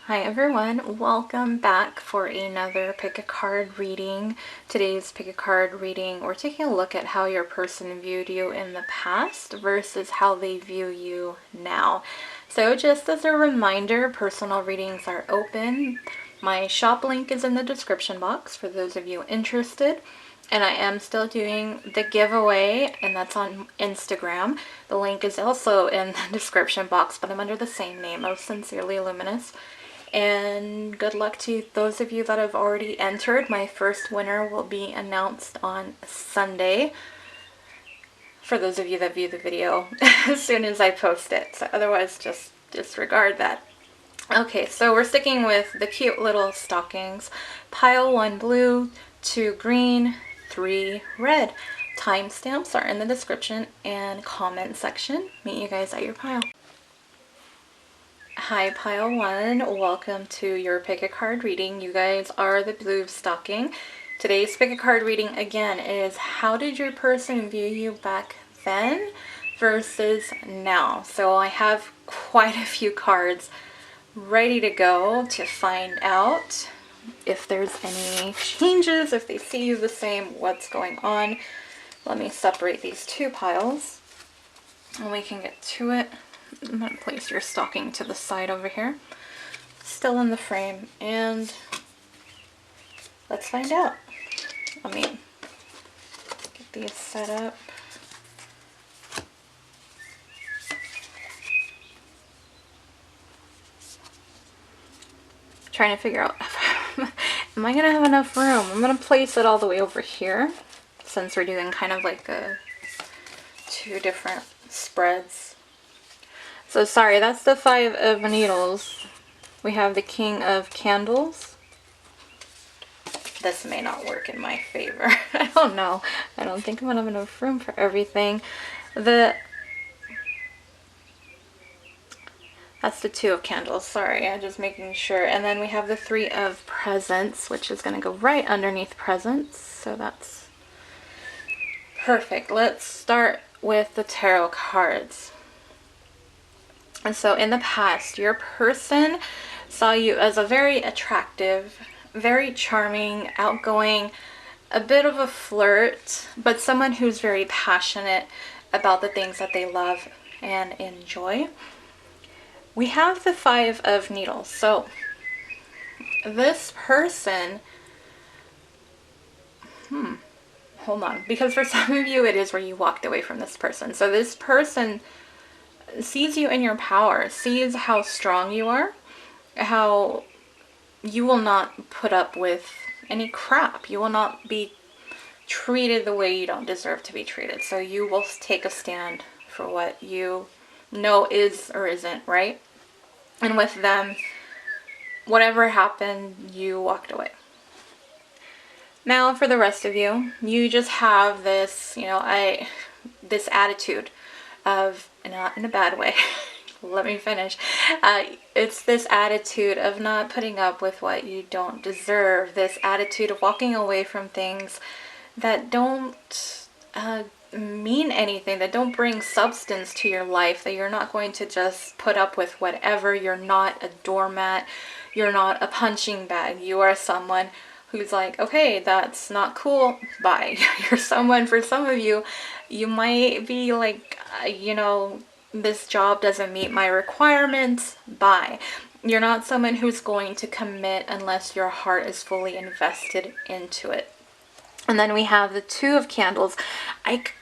Hi everyone, welcome back for another pick a card reading. Today's pick a card reading, we're taking a look at how your person viewed you in the past versus how they view you now. So just as a reminder, personal readings are open. My shop link is in the description box for those of you interested. And I am still doing the giveaway, and that's on Instagram. The link is also in the description box, but I'm under the same name of Sincerely Luminous. And good luck to those of you that have already entered. My first winner will be announced on Sunday, for those of you that view the video as soon as I post it. So otherwise, just disregard that. Okay, so we're sticking with the cute little stockings. Pile 1 blue, 2 green, 3 red. Timestamps are in the description and comment section. Meet you guys at your pile. Hi Pile 1, welcome to your pick a card reading. You guys are the blue stocking. Today's pick a card reading again is how did your person view you back then versus now. So I have quite a few cards ready to go to find out if there's any changes, if they see you the same, what's going on. Let me separate these two piles and we can get to it. I'm going to place your stocking to the side over here, still in the frame, and let's find out. Let me get these set up. Trying to figure out, am I going to have enough room? I'm going to place it all the way over here, since we're doing kind of like two different spreads. So sorry, that's the 5 of needles. We have the King of Candles. This may not work in my favor. I don't know. I don't think I'm going to have enough room for everything. That's the 2 of Candles. Sorry, I'm just making sure. And then we have the 3 of Presents, which is going to go right underneath Presents. So that's perfect. Let's start with the tarot cards. And so in the past, your person saw you as a very attractive, very charming, outgoing, a bit of a flirt, but someone who's very passionate about the things that they love and enjoy. We have the 5 of Needles. So this person, hold on, because for some of you it is where you walked away from this person. So this person sees you in your power, sees how strong you are, how you will not put up with any crap. You will not be treated the way you don't deserve to be treated. So you will take a stand for what you know is or isn't right. And with them, whatever happened, you walked away. Now for the rest of you, you just have this, this attitude of, not in a bad way, let me finish. It's this attitude of not putting up with what you don't deserve, this attitude of walking away from things that don't mean anything, that don't bring substance to your life, that you're not going to just put up with whatever. You're not a doormat, you're not a punching bag. You are someone who's like, okay, that's not cool, bye. You're someone, for some of you, you might be like, this job doesn't meet my requirements, bye. You're not someone who's going to commit unless your heart is fully invested into it. And then we have the 2 of Candles. It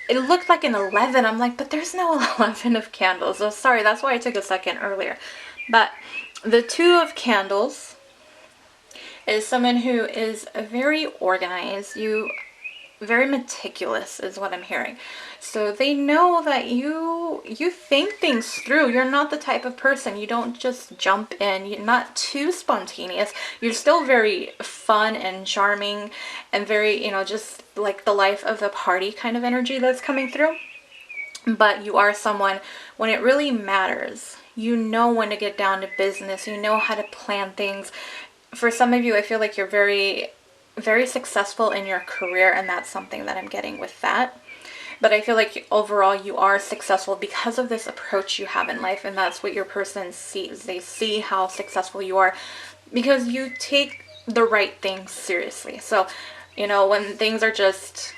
looked like an 11. I'm like, but there's no 11 of Candles. So sorry, that's why I took a second earlier. But the 2 of Candles is someone who is very organized, very meticulous is what I'm hearing. So they know that you think things through. You're not the type of person, you don't just jump in. You're not too spontaneous. You're still very fun and charming and very, just like the life of the party kind of energy that's coming through. But you are someone, when it really matters, you know when to get down to business. You know how to plan things. For some of you, I feel like you're very, very successful in your career, and that's something that I'm getting with that. But I feel like overall you are successful because of this approach you have in life, and that's what your person sees. They see how successful you are because you take the right things seriously. So, you know, when things are just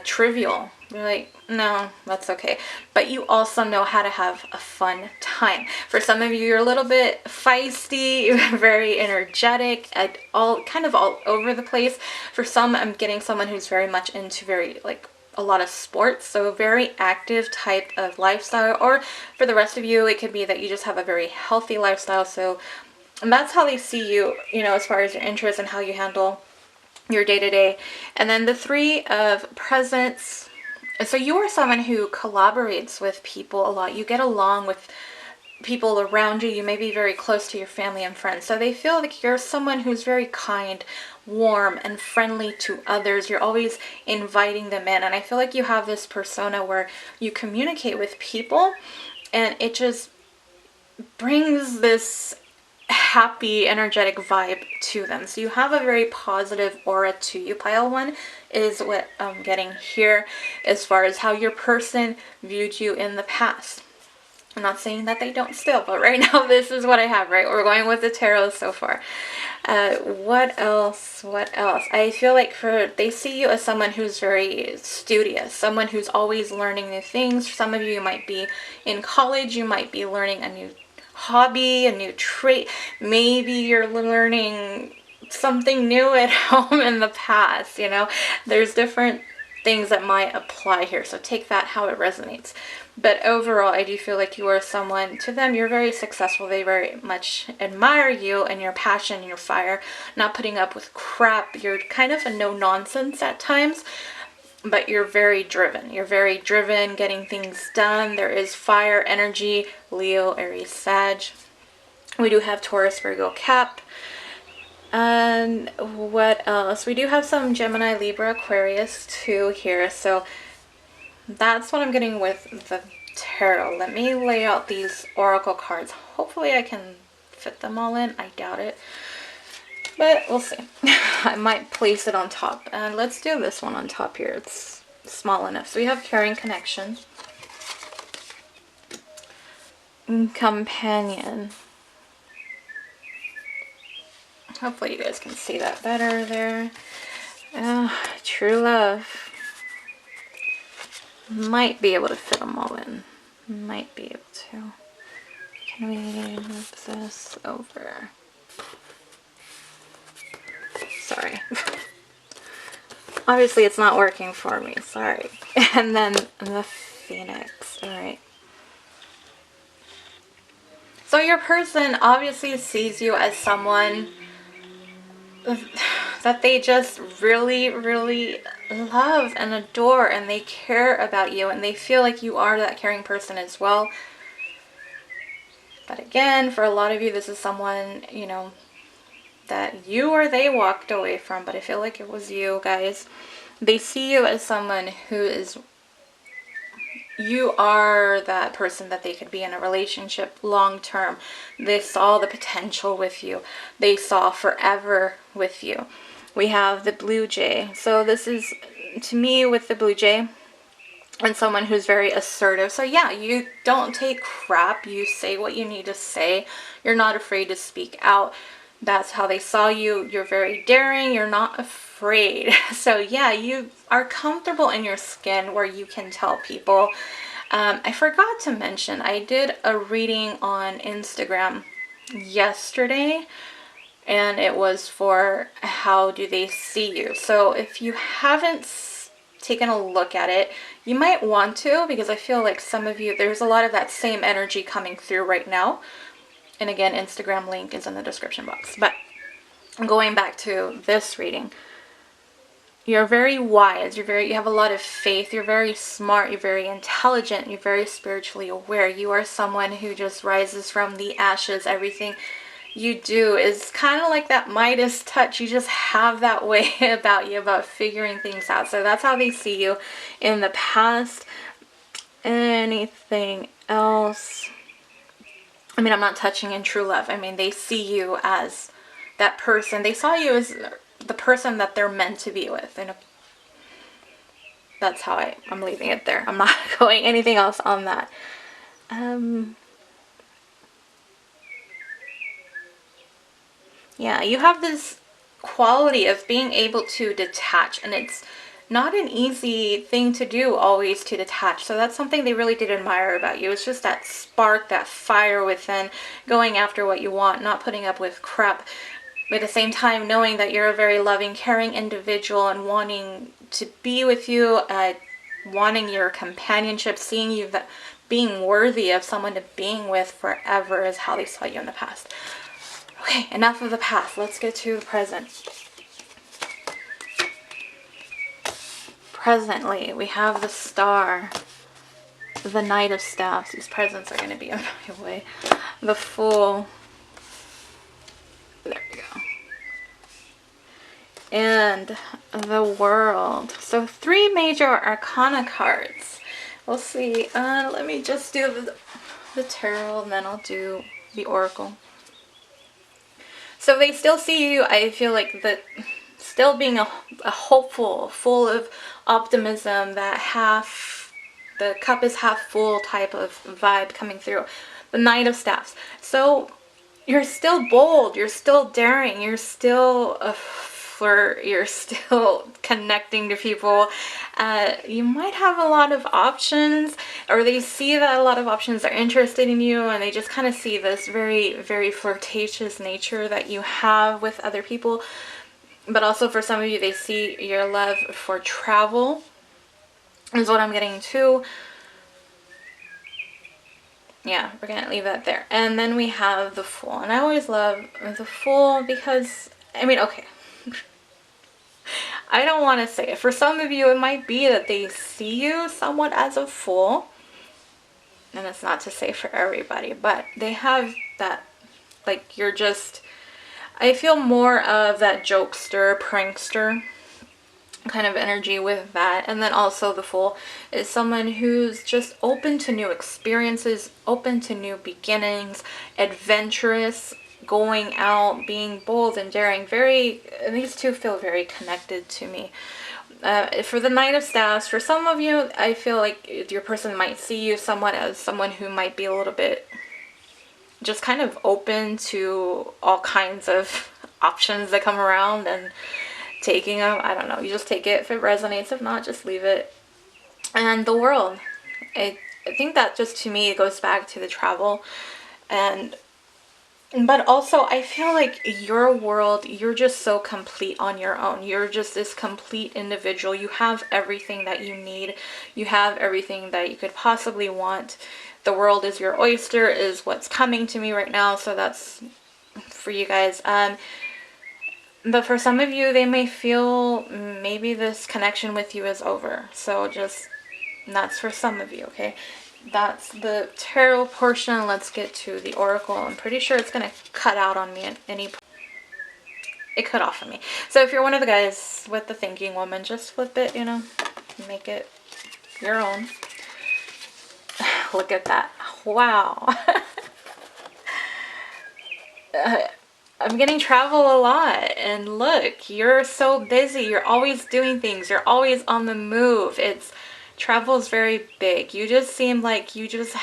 trivial, you're like, no, that's okay. But you also know how to have a fun time. For some of you, you're a little bit feisty, you're very energetic, and all kind of all over the place. For some, I'm getting someone who's very much into very like a lot of sports, so a very active type of lifestyle. Or for the rest of you, it could be that you just have a very healthy lifestyle. So and that's how they see you, you know, as far as your interests and how you handle your day-to-day. And then the Three of Presents. So you are someone who collaborates with people a lot. You get along with people around you. You may be very close to your family and friends. So they feel like you're someone who's very kind, warm, and friendly to others. You're always inviting them in. And I feel like you have this persona where you communicate with people and it just brings this happy, energetic vibe to them. So you have a very positive aura to you. Pile 1 is what I'm getting here as far as how your person viewed you in the past. I'm not saying that they don't still, but right now this is what I have, right? We're going with the tarot so far. What else? What else? I feel like they see you as someone who's very studious, someone who's always learning new things. Some of you might be in college, you might be learning a new hobby, a new trait. Maybe you're learning something new at home in the past, you know. There's different things that might apply here, so take that how it resonates. But overall, I do feel like you are someone, to them, you're very successful. They very much admire you and your passion and your fire, not putting up with crap. You're kind of a no-nonsense at times, but you're very driven. You're very driven, getting things done. There is fire energy, Leo, Aries, Sag. We do have Taurus, Virgo, Cap. And what else? We do have some Gemini, Libra, Aquarius too here. So that's what I'm getting with the tarot. Let me lay out these oracle cards. Hopefully I can fit them all in. I doubt it. But we'll see. I might place it on top. And let's do this one on top here. It's small enough. So we have Caring Connection. Companion. Hopefully you guys can see that better there. True Love. Might be able to fit them all in. Might be able to. Can we move this over? Sorry. Obviously it's not working for me. Sorry. And then the Phoenix. Alright. So your person obviously sees you as someone that they just really, really love and adore, and they care about you, and they feel like you are that caring person as well. But again, for a lot of you, this is someone, you know, that you or they walked away from, but I feel like it was you guys. They see you as someone who is, you are that person that they could be in a relationship long term. They saw the potential with you. They saw forever with you. We have the Blue Jay. So this is, to me, with the Blue Jay, and someone who's very assertive. So yeah, you don't take crap. You say what you need to say. You're not afraid to speak out. That's how they saw you. You're very daring. You're not afraid. So yeah, you are comfortable in your skin where you can tell people. I forgot to mention, I did a reading on Instagram yesterday, and it was for how do they see you. So if you haven't taken a look at it, you might want to, because I feel like some of you, there's a lot of that same energy coming through right now. And again, Instagram link is in the description box. But going back to this reading, you're very wise, you have a lot of faith, you're very smart, you're very intelligent, you're very spiritually aware. You are someone who just rises from the ashes. Everything you do is kind of like that Midas touch. You just have that way about you, about figuring things out. So that's how they see you in the past. Anything else? I mean, I'm not touching in True Love. I mean, they see you as that person. They saw you as the person that they're meant to be with. And That's how I'm leaving it there. I'm not going anything else on that. Yeah, you have this quality of being able to detach, and it's not an easy thing to do always, to detach. So that's something they really did admire about you. It's just that spark, that fire within, going after what you want, not putting up with crap. But at the same time, knowing that you're a very loving, caring individual and wanting to be with you, wanting your companionship, seeing you that being worthy of someone to being with forever is how they saw you in the past. Okay, enough of the past. Let's get to the present. Presently, we have the Star, the Knight of Staffs. These presents are going to be on my way. The Fool. There we go. And the World. So 3 major arcana cards. We'll see. Let me just do the tarot, and then I'll do the oracle. So they still see you, I feel like, still being a hopeful, full of optimism, that the cup is half full type of vibe coming through. The Knight of Staffs. So you're still bold, you're still daring, you're still a flirt, you're still connecting to people. You might have a lot of options, or they see that a lot of options are interested in you, and they just kind of see this very, very flirtatious nature that you have with other people. But also for some of you, they see your love for travel, is what I'm getting too. Yeah, we're gonna leave that there. And then we have the Fool. And I always love the Fool because, I mean, okay. I don't want to say it. For some of you, it might be that they see you somewhat as a fool. And it's not to say for everybody, but they have that, like, you're just, I feel more of that jokester, prankster kind of energy with that. And then also the Fool is someone who's just open to new experiences, open to new beginnings, adventurous, going out, being bold and daring. These two feel very connected to me. For the Knight of Staffs, for some of you, I feel like your person might see you somewhat as someone who might be a little bit just kind of open to all kinds of options that come around and taking them. I don't know. You just take it if it resonates. If not, just leave it. And the World. I think that just, to me, it goes back to the travel. But also, I feel like your world, you're just so complete on your own. You're just this complete individual. You have everything that you need. You have everything that you could possibly want. The world is your oyster, is what's coming to me right now. So that's for you guys. But for some of you, they may feel maybe this connection with you is over. So that's for some of you, okay? That's the tarot portion. Let's get to the oracle. I'm pretty sure it's going to cut out on me at any point. It cut off on me. So if you're one of the guys with the thinking woman, just flip it, make it your own. Look at that. Wow. I'm getting travel a lot, and look, you're so busy. You're always doing things. You're always on the move. Travel is very big. You just seem like you're just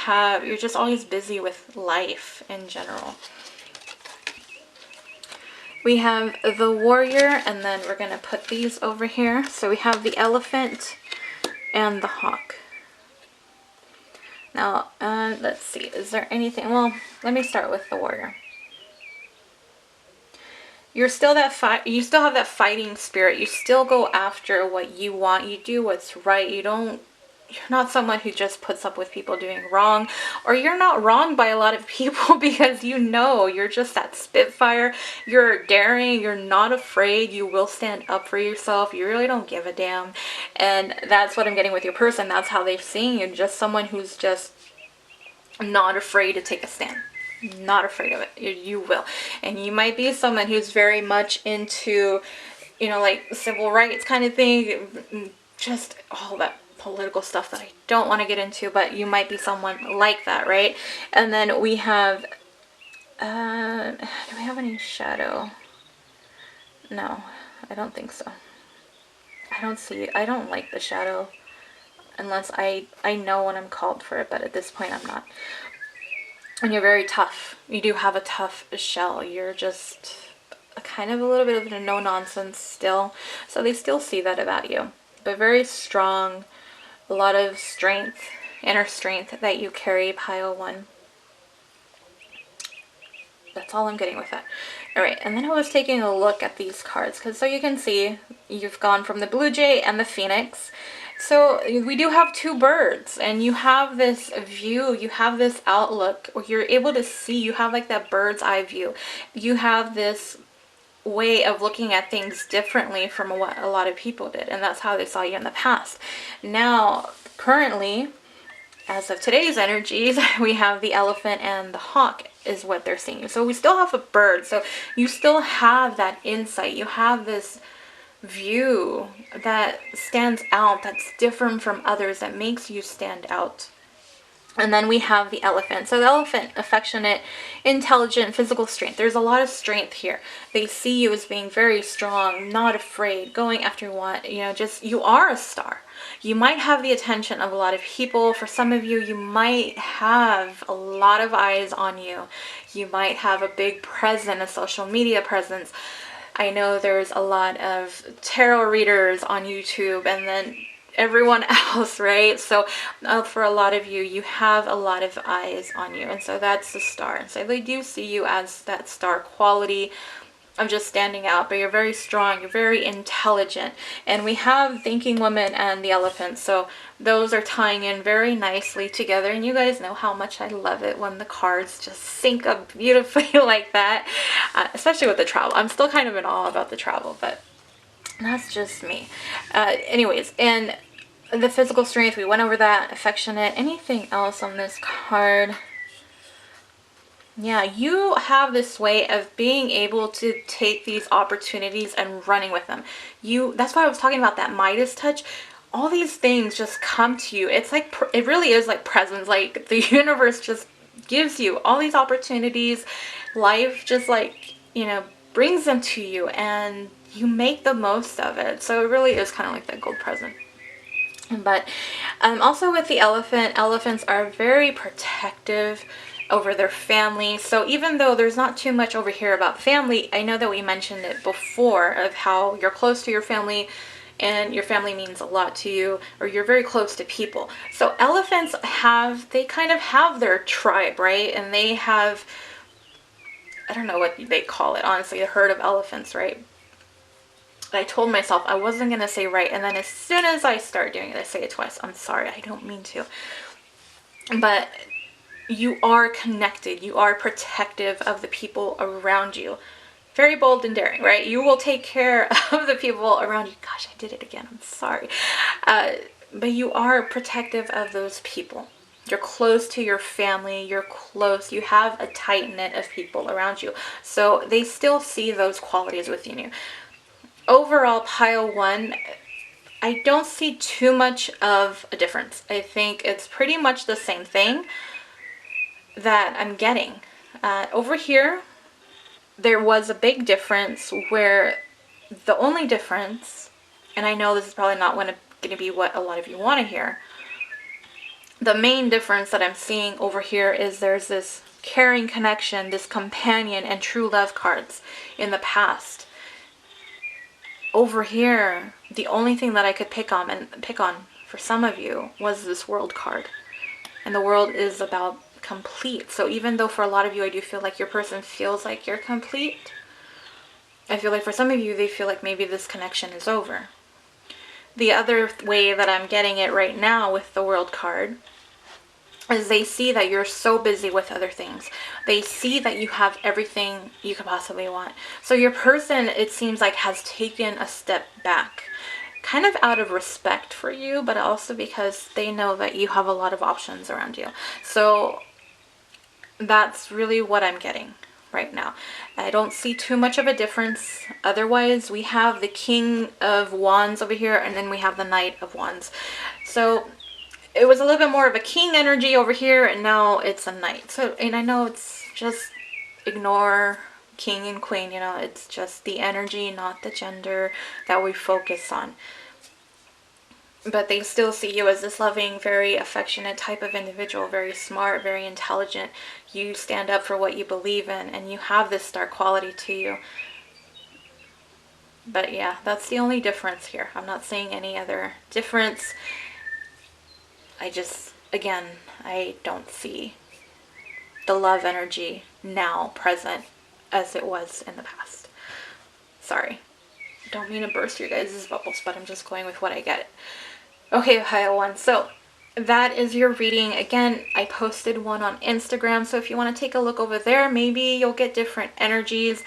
always busy with life in general. We have the Warrior, and then we're going to put these over here. So we have the Elephant and the Hawk. Now, let's see. Is there anything? Well, let me start with the Warrior. You're still you still have that fighting spirit. You still go after what you want. You do what's right. You're not someone who just puts up with people doing wrong, or you're not wronged by a lot of people because you're just that Spitfire. You're daring. You're not afraid. You will stand up for yourself. You really don't give a damn. And that's what I'm getting with your person. That's how they're seeing you. Just someone who's just not afraid to take a stand. Not afraid of it. You will. And you might be someone who's very much into, like civil rights kind of thing, just all that political stuff that I don't want to get into, but you might be someone like that, right? And then we have, do we have any shadow? No, I don't think so. I don't like the shadow. unless I know when I'm called for it, but at this point I'm not. And you're very tough. You do have a tough shell. You're just kind of a little bit of a no-nonsense still. So they still see that about you. But very strong, a lot of strength, inner strength that you carry, pile 1. That's all I'm getting with that. All right, and then I was taking a look at these cards, because so you can see you've gone from the Blue Jay and the Phoenix. So we do have 2 birds, and you have this view, you have this outlook where you're able to see, you have like that bird's eye view. You have this way of looking at things differently from what a lot of people did, and that's how they saw you in the past. Now, currently, as of today's energies, we have the elephant and the hawk is what they're seeing. So we still have a bird. So you still have that insight. You have this view that stands out, that's different from others, that makes you stand out. And then we have the elephant. So the elephant, affectionate, intelligent, physical strength. There's a lot of strength here. They see you as being very strong, not afraid, going after what, just, you are a star. You might have the attention of a lot of people. For some of you, you might have a lot of eyes on you. You might have a big presence, a social media presence. I know there's a lot of tarot readers on YouTube, and then everyone else, right? So for a lot of you, you have a lot of eyes on you, and so that's the star. So they do see you as that star quality of just standing out, but you're very strong, you're very intelligent. And we have thinking woman and the elephant, so those are tying in very nicely together, and you guys know how much I love it when the cards just sync up beautifully like that, especially with the travel. I'm still kind of in awe about the travel, but that's just me. Anyways, and the physical strength, we went over that. Affectionate. Anything else on this card? Yeah, you have this way of being able to take these opportunities and running with them. That's why I was talking about that Midas touch. All these things just come to you. It's like, it really is like presents. Like the universe just gives you all these opportunities. Life just like, brings them to you, and you make the most of it. So it really is kind of like that gold present. But also with the elephant, elephants are very protective over their family. So even though there's not too much over here about family, I know that we mentioned it before of how you're close to your family and your family means a lot to you, or you're very close to people. So elephants they kind of have their tribe, right? And they have, I don't know what they call it, honestly, a herd of elephants, right? I told myself I wasn't going to say right, and then as soon as I start doing it, I say it twice. I'm sorry, I don't mean to. But you are connected. You are protective of the people around you. Very bold and daring, right? You will take care of the people around you. Gosh, I did it again. I'm sorry. But you are protective of those people. You're close to your family. You're close. You have a tight knit of people around you. So they still see those qualities within you. Overall, pile 1, I don't see too much of a difference. I think it's pretty much the same thing that I'm getting. Over here, there was a big difference where the only difference, and I know this is probably not going to be what a lot of you want to hear, the main difference that I'm seeing over here is there's this caring connection, this companion and true love cards in the past. Over here, the only thing that I could pick on for some of you was this world card. And the world is about complete. So even though for a lot of you, I do feel like your person feels like you're complete, I feel like for some of you, they feel like maybe this connection is over. The other way that I'm getting it right now with the world card is they see that you're so busy with other things. They see that you have everything you could possibly want. So your person, it seems like, has taken a step back, kind of out of respect for you, but also because they know that you have a lot of options around you. So that's really what I'm getting right now. I don't see too much of a difference. Otherwise, we have the King of Wands over here, and then we have the Knight of Wands. So it was a little bit more of a king energy over here, and now it's a knight. So, and I know it's just, ignore king and queen, it's just the energy, not the gender that we focus on. but they still see you as this loving, very affectionate type of individual, very smart, very intelligent. You stand up for what you believe in, and you have this star quality to you. But yeah, that's the only difference here. I'm not saying any other difference. I just, again, I don't see the love energy now present as it was in the past. Sorry. Don't mean to burst your guys' bubbles, but I'm just going with what I get. Okay, Pile 1. So that is your reading. Again, I posted one on Instagram, so if you want to take a look over there, maybe you'll get different energies.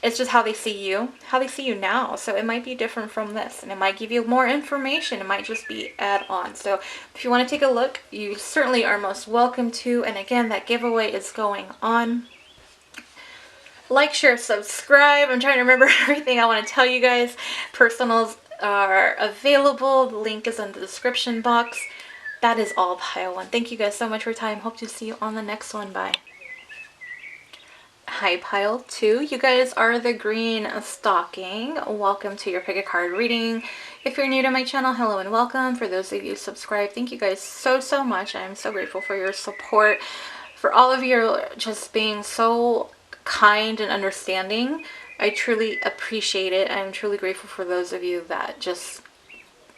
It's just how they see you now. So it might be different from this, and it might give you more information. It might just be add-on. So if you want to take a look, you certainly are most welcome to. And again, that giveaway is going on. Like, share, subscribe. I'm trying to remember everything I want to tell you guys. Personals are available. The link is in the description box. That is all, Pile 1. Thank you guys so much for your time. Hope to see you on the next one. Bye. Hi, Pile 2. You guys are the green stocking. Welcome to your pick a card reading. If you're new to my channel, hello and welcome. For those of you subscribed, thank you guys so much. I'm so grateful for your support. For all of you just being so kind and understanding. I truly appreciate it. I'm truly grateful for those of you that just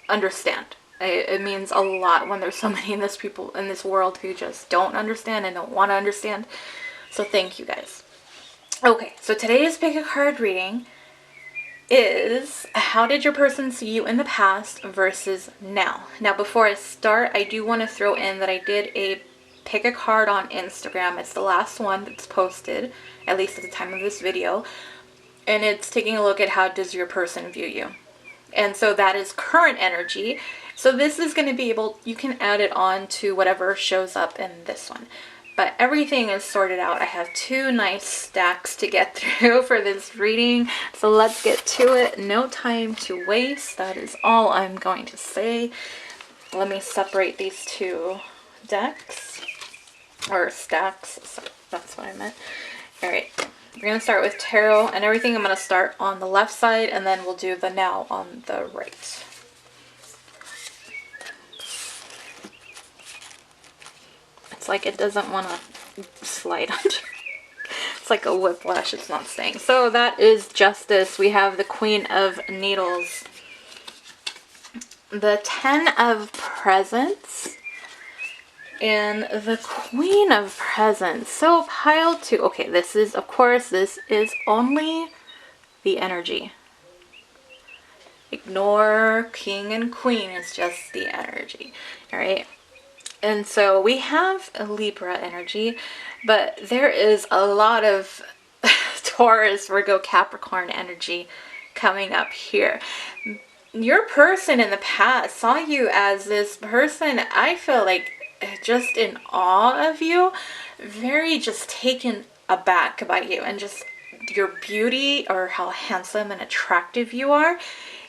understand. It means a lot when there's so many in this world who just don't understand and don't want to understand. So thank you guys. Okay, so today's pick a card reading is how did your person see you in the past versus now. Now before I start, I do want to throw in that I did a pick a card on Instagram. It's the last one that's posted, at least at the time of this video, and it's taking a look at how does your person view you. And so that is current energy. So this is going to be you can add it on to whatever shows up in this one. But everything is sorted out. I have 2 nice stacks to get through for this reading. So let's get to it. No time to waste. That is all I'm going to say. Let me separate these 2 decks. Or stacks. So that's what I meant. Alright. We're going to start with tarot. And everything I'm going to start on the left side. And then we'll do the now on the right. It's like it doesn't want to slide under. It's like a whiplash, it's not staying. So that is Justice. We have the Queen of Needles. The 10 of Presents. And the Queen of Presents. So pile 2. Okay, this is, of course, this is only the energy. Ignore King and Queen. It's just the energy. Alright. And so we have a Libra energy, but there is a lot of Taurus, Virgo, Capricorn energy coming up here. Your person in the past saw you as this person, I feel like, just in awe of you, very just taken aback by you and just your beauty or how handsome and attractive you are.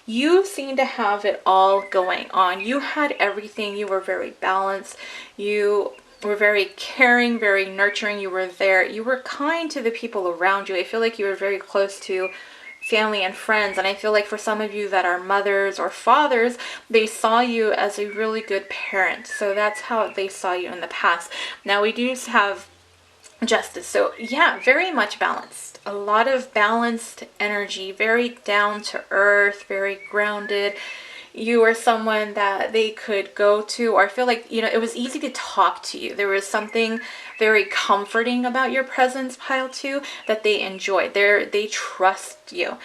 You seem to have it all going on. You had everything. You were very balanced. You were very caring, very nurturing. You were there. You were kind to the people around you. I feel like you were very close to family and friends. And I feel like for some of you that are mothers or fathers, they saw you as a really good parent. So that's how they saw you in the past. Now we do have Justice. So yeah, very much balanced. A lot of balanced energy, very down to earth, very grounded. You were someone that they could go to, or I feel like, you know, it was easy to talk to you. There was something very comforting about your presence, pile 2, that they enjoyed. They trust you.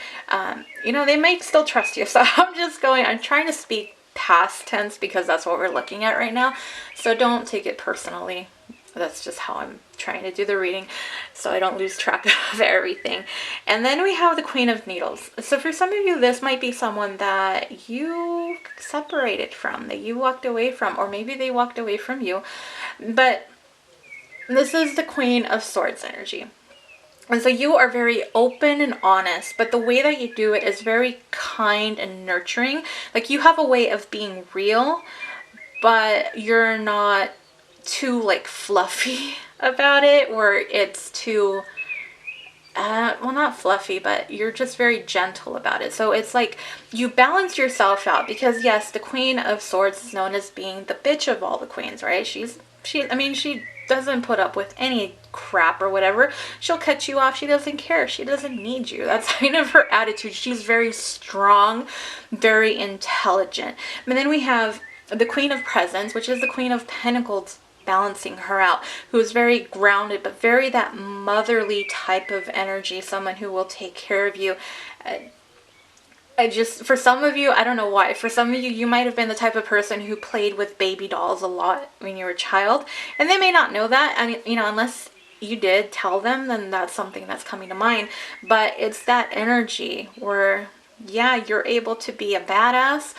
You know, they might still trust you. So I'm trying to speak past tense because that's what we're looking at right now. So don't take it personally. That's just how I'm trying to do the reading so I don't lose track of everything. And then we have the Queen of Needles. So for some of you, this might be someone that you separated from, that you walked away from, or maybe they walked away from you. But this is the Queen of Swords energy. And so you are very open and honest, but the way that you do it is very kind and nurturing. Like you have a way of being real, but you're not too like fluffy about it, or it's too well, not fluffy, but you're just very gentle about it. So it's like you balance yourself out, because yes, the Queen of Swords is known as being the bitch of all the queens, right? I mean, she doesn't put up with any crap or whatever. She'll cut you off. She doesn't care. She doesn't need you. That's kind of her attitude. She's very strong, very intelligent. But then we have the Queen of Presents, which is the Queen of Pentacles, balancing her out, who is very grounded, but very that motherly type of energy, someone who will take care of you. For some of you, I don't know why, for some of you, you might have been the type of person who played with baby dolls a lot when you were a child, and they may not know that. I mean, you know, unless you did tell them, then that's something that's coming to mind. But it's that energy where, yeah, you're able to be a badass,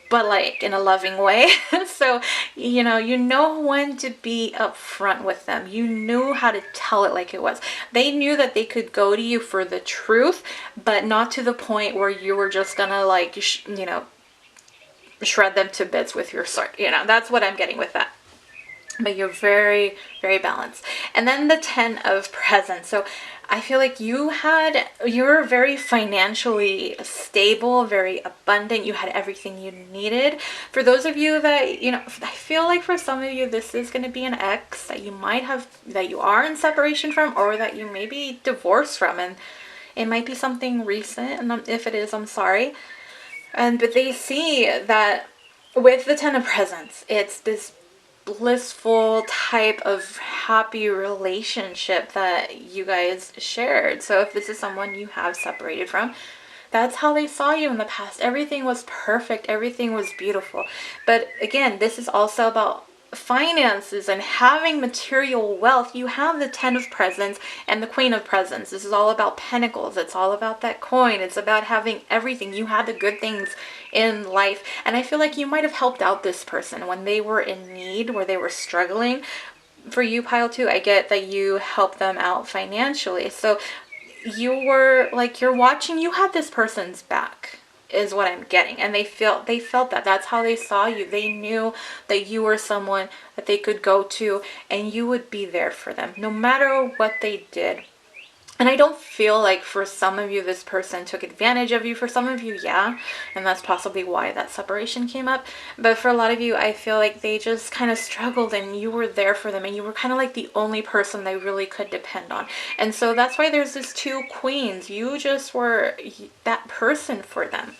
but like in a loving way. So, you know when to be upfront with them. You knew how to tell it like it was. They knew that they could go to you for the truth, but not to the point where you were just gonna like, shred them to bits with your sword. That's what I'm getting with that. But you're very, very balanced. And then the 10 of Presents. So I feel like you're very financially stable, very abundant. You had everything you needed. For those of you that, I feel like for some of you, this is going to be an ex that you are in separation from, or that you may be divorced from. And it might be something recent. And if it is, I'm sorry. But they see that with the 10 of Presents, it's this blissful type of happy relationship that you guys shared. So if this is someone you have separated from, that's how they saw you in the past. Everything was perfect. Everything was beautiful. But again, this is also about finances and having material wealth. You have the 10 of Presents and the Queen of Presents. This is all about pentacles. It's all about that coin. It's about having everything. You had the good things in life. And I feel like you might have helped out this person when they were in need, where they were struggling. For you, Pile 2, I get that you helped them out financially. So you're watching, you had this person's back, is what I'm getting. And they felt that. That's how they saw you. They knew that you were someone that they could go to, and you would be there for them no matter what they did. And I don't feel like for some of you, this person took advantage of you. For some of you, yeah. And that's possibly why that separation came up. But for a lot of you, I feel like they just kind of struggled, and you were there for them. And you were kind of like the only person they really could depend on. And so that's why there's this 2 queens. You just were that person for them,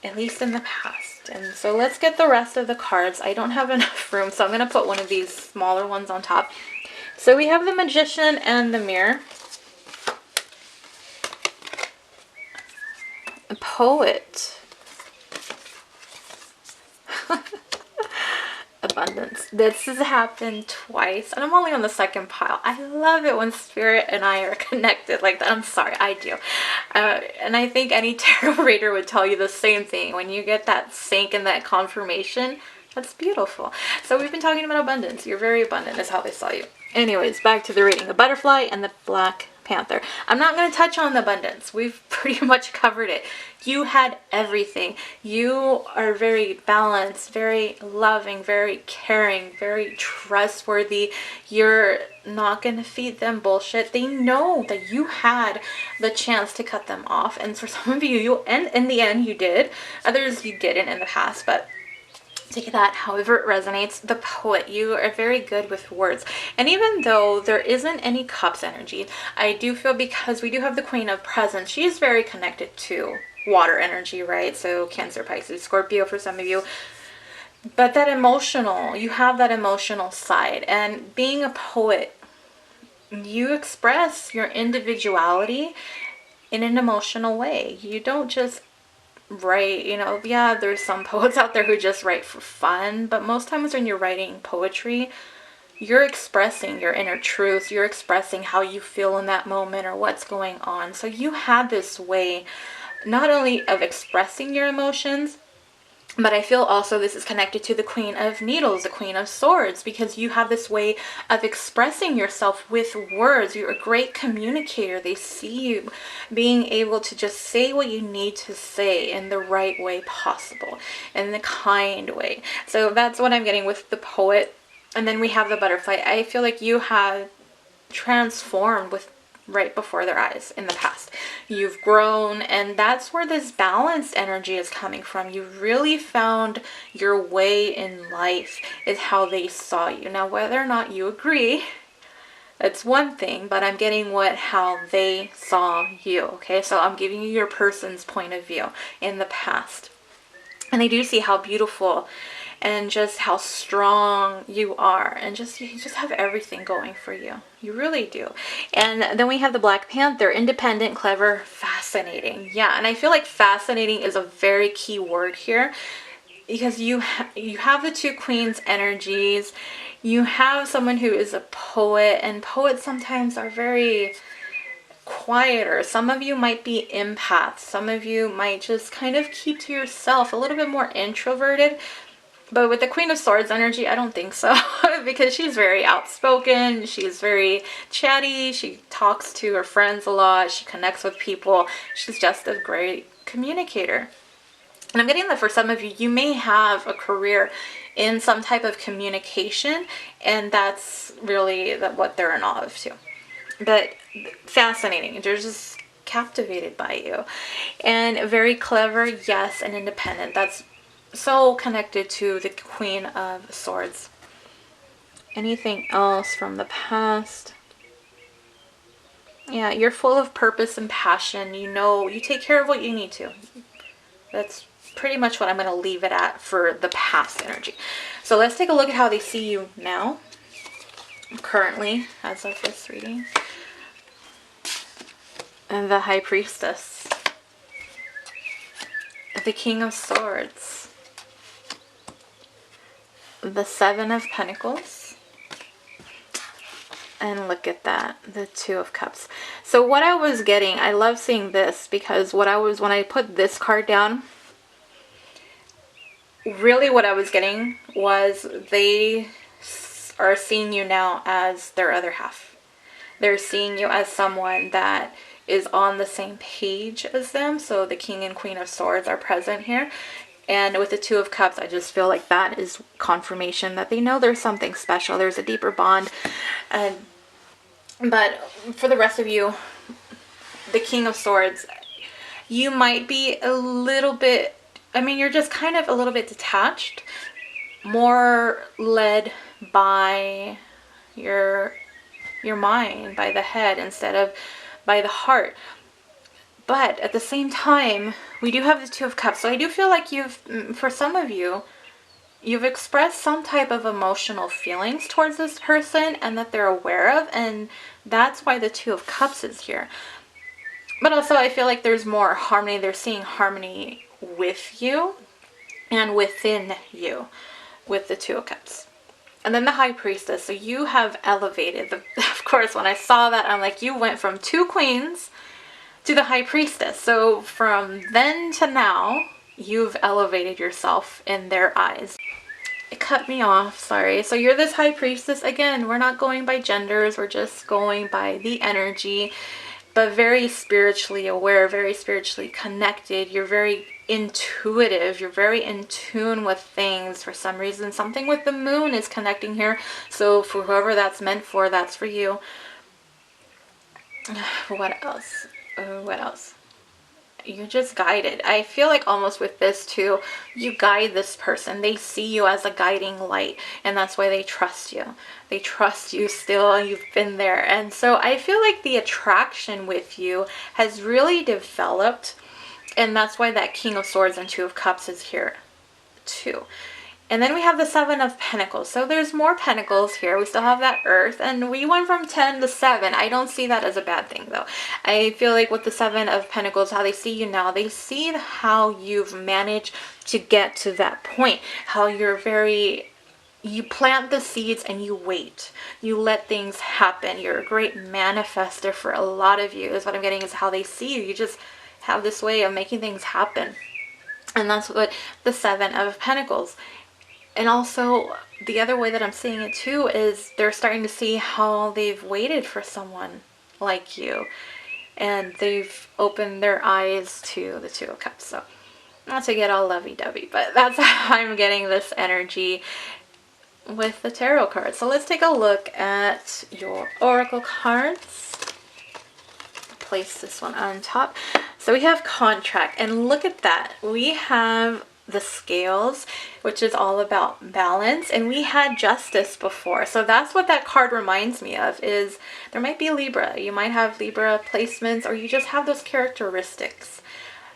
at least in the past. And so let's get the rest of the cards. I don't have enough room, so I'm going to put one of these smaller ones on top. So we have the Magician and the Mirror. A Poet. Abundance. This has happened twice, and I'm only on the second pile. I love it when Spirit and I are connected like that. I'm sorry, I do. And I think any tarot reader would tell you the same thing. When you get that sync and that confirmation, that's beautiful. So we've been talking about abundance. You're very abundant is how they saw you. Anyways, back to the reading. The Butterfly and the Black Panther. I'm not going to touch on the abundance. We've pretty much covered it. You had everything. You are very balanced, very loving, very caring, very trustworthy. You're not going to feed them bullshit. They know that you had the chance to cut them off. And for some of you, and in the end, you did. Others, you didn't in the past, but take that however it resonates. The Poet, you are very good with words. And even though there isn't any Cups energy, I do feel, because we do have the Queen of Presents, she's very connected to water energy, right? So Cancer, Pisces, Scorpio for some of you. But that emotional, you have that emotional side. And being a poet, you express your individuality in an emotional way. You don't just write, yeah, there's some poets out there who just write for fun, but most times when you're writing poetry, you're expressing your inner truth. You're expressing how you feel in that moment or what's going on. So you have this way not only of expressing your emotions, but I feel also this is connected to the Queen of Needles, the Queen of Swords, because you have this way of expressing yourself with words. You're a great communicator. They see you being able to just say what you need to say in the right way possible, in the kind way. So that's what I'm getting with the Poet. And then we have the Butterfly. I feel like you have transformed with right before their eyes in the past. You've grown, and that's where this balanced energy is coming from. You really found your way in life, is how they saw you. Now, whether or not you agree, that's one thing, but I'm getting how they saw you, okay? So I'm giving you your person's point of view in the past. And they do see how beautiful and just how strong you are, and you just have everything going for you. You really do. And then we have the Black Panther, independent, clever, fascinating. Yeah, and I feel like fascinating is a very key word here, because you have the two queens energies. You have someone who is a poet, and poets sometimes are very quieter. Some of you might be empaths. Some of you might just kind of keep to yourself, a little bit more introverted. But with the Queen of Swords energy, I don't think so, because she's very outspoken, she's very chatty, she talks to her friends a lot, she connects with people, she's just a great communicator. And I'm getting that for some of you, you may have a career in some type of communication, and that's really what they're in awe of too. But fascinating, they're just captivated by you. And very clever, yes, and independent. That's so connected to the Queen of Swords. Anything else from the past? Yeah, you're full of purpose and passion. You know, you take care of what you need to. That's pretty much what I'm going to leave it at for the past energy. So let's take a look at how they see you now, currently, as of this reading. And the High Priestess. The King of Swords. The Seven of Pentacles, and look at that, the Two of Cups. So what I was getting, I love seeing this, because when I put this card down, really what I was getting was they are seeing you now as their other half. They're seeing you as someone that is on the same page as them. So the King and Queen of Swords are present here. And with the Two of Cups, I just feel like that is confirmation that they know there's something special. There's a deeper bond. But for the rest of you, the King of Swords, you might be a little bit, you're just kind of a little bit detached, more led by your mind, by the head, instead of by the heart. But at the same time, we do have the Two of Cups. So I do feel like for some of you, you've expressed some type of emotional feelings towards this person, and that they're aware of. And that's why the Two of Cups is here. But also I feel like there's more harmony. They're seeing harmony with you and within you with the Two of Cups. And then the High Priestess. So you have elevated. Of course, when I saw that, I'm like, you went from two queens to the High Priestess. So from then to now, you've elevated yourself in their eyes. It cut me off, sorry. So you're this High Priestess. Again, we're not going by genders, we're just going by the energy, but very spiritually aware, very spiritually connected. You're very intuitive, you're very in tune with things. For some reason, something with the moon is connecting here. So for whoever that's meant for, that's for you. What else? What else? You're just guided. I feel like almost with this too, you guide this person. They see you as a guiding light, and that's why they trust you. They trust you still, and you've been there. And so I feel like the attraction with you has really developed, and that's why that King of Swords and Two of Cups is here too. And then we have the Seven of Pentacles. So there's more pentacles here. We still have that Earth. And we went from 10 to 7. I don't see that as a bad thing, though. I feel like with the Seven of Pentacles, how they see you now, they see how you've managed to get to that point. How you plant the seeds and you wait. You let things happen. You're a great manifester for a lot of you. Is what I'm getting, is how they see you. You just have this way of making things happen. And that's what the Seven of Pentacles. And also, the other way that I'm seeing it too is they're starting to see how they've waited for someone like you. And they've opened their eyes to the Two of Cups. So, not to get all lovey-dovey, but that's how I'm getting this energy with the tarot cards. So let's take a look at your oracle cards. place this one on top. So we have contract, and look at that. We have the scales, which is all about balance, and we had justice before. So that's what that card reminds me of, is there might be Libra. You might have Libra placements, or you just have those characteristics.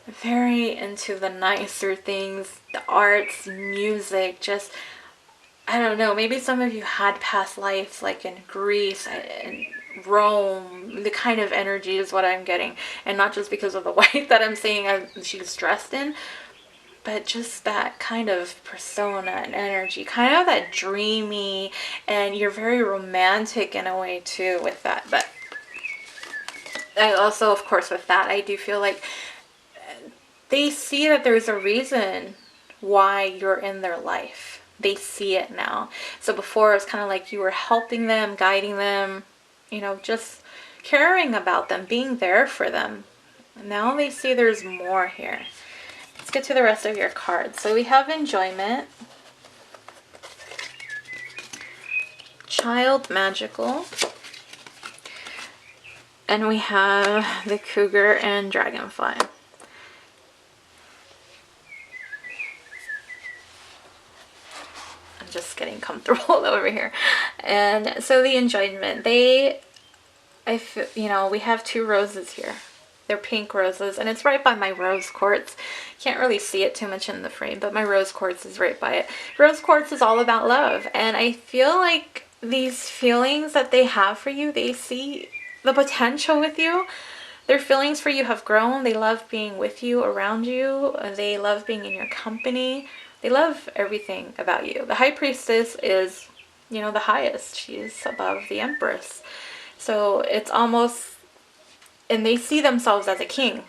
Very into the nicer things, the arts, music, just, I don't know, maybe some of you had past lives like in Greece and Rome. The kind of energy is what I'm getting, and not just because of the white that I'm seeing she's dressed in, but just that kind of persona and energy, kind of that dreamy, and you're very romantic in a way too with that. But I also, of course, with that, I do feel like they see that there's a reason why you're in their life. They see it now. So before it was kind of like you were helping them, guiding them, you know, just caring about them, being there for them. Now they see there's more here. Let's get to the rest of your cards. So we have enjoyment, child magical, and we have the cougar and dragonfly. I'm just getting comfortable over here. And so the enjoyment, you know, we have 2 roses here. They're pink roses, and it's right by my rose quartz. Can't really see it too much in the frame, but my rose quartz is right by it. Rose quartz is all about love, and I feel like these feelings that they have for you, they see the potential with you. Their feelings for you have grown. They love being with you, around you. They love being in your company. They love everything about you. The High Priestess is, you know, the highest. She's above the Empress. So it's almost, and they see themselves as a king.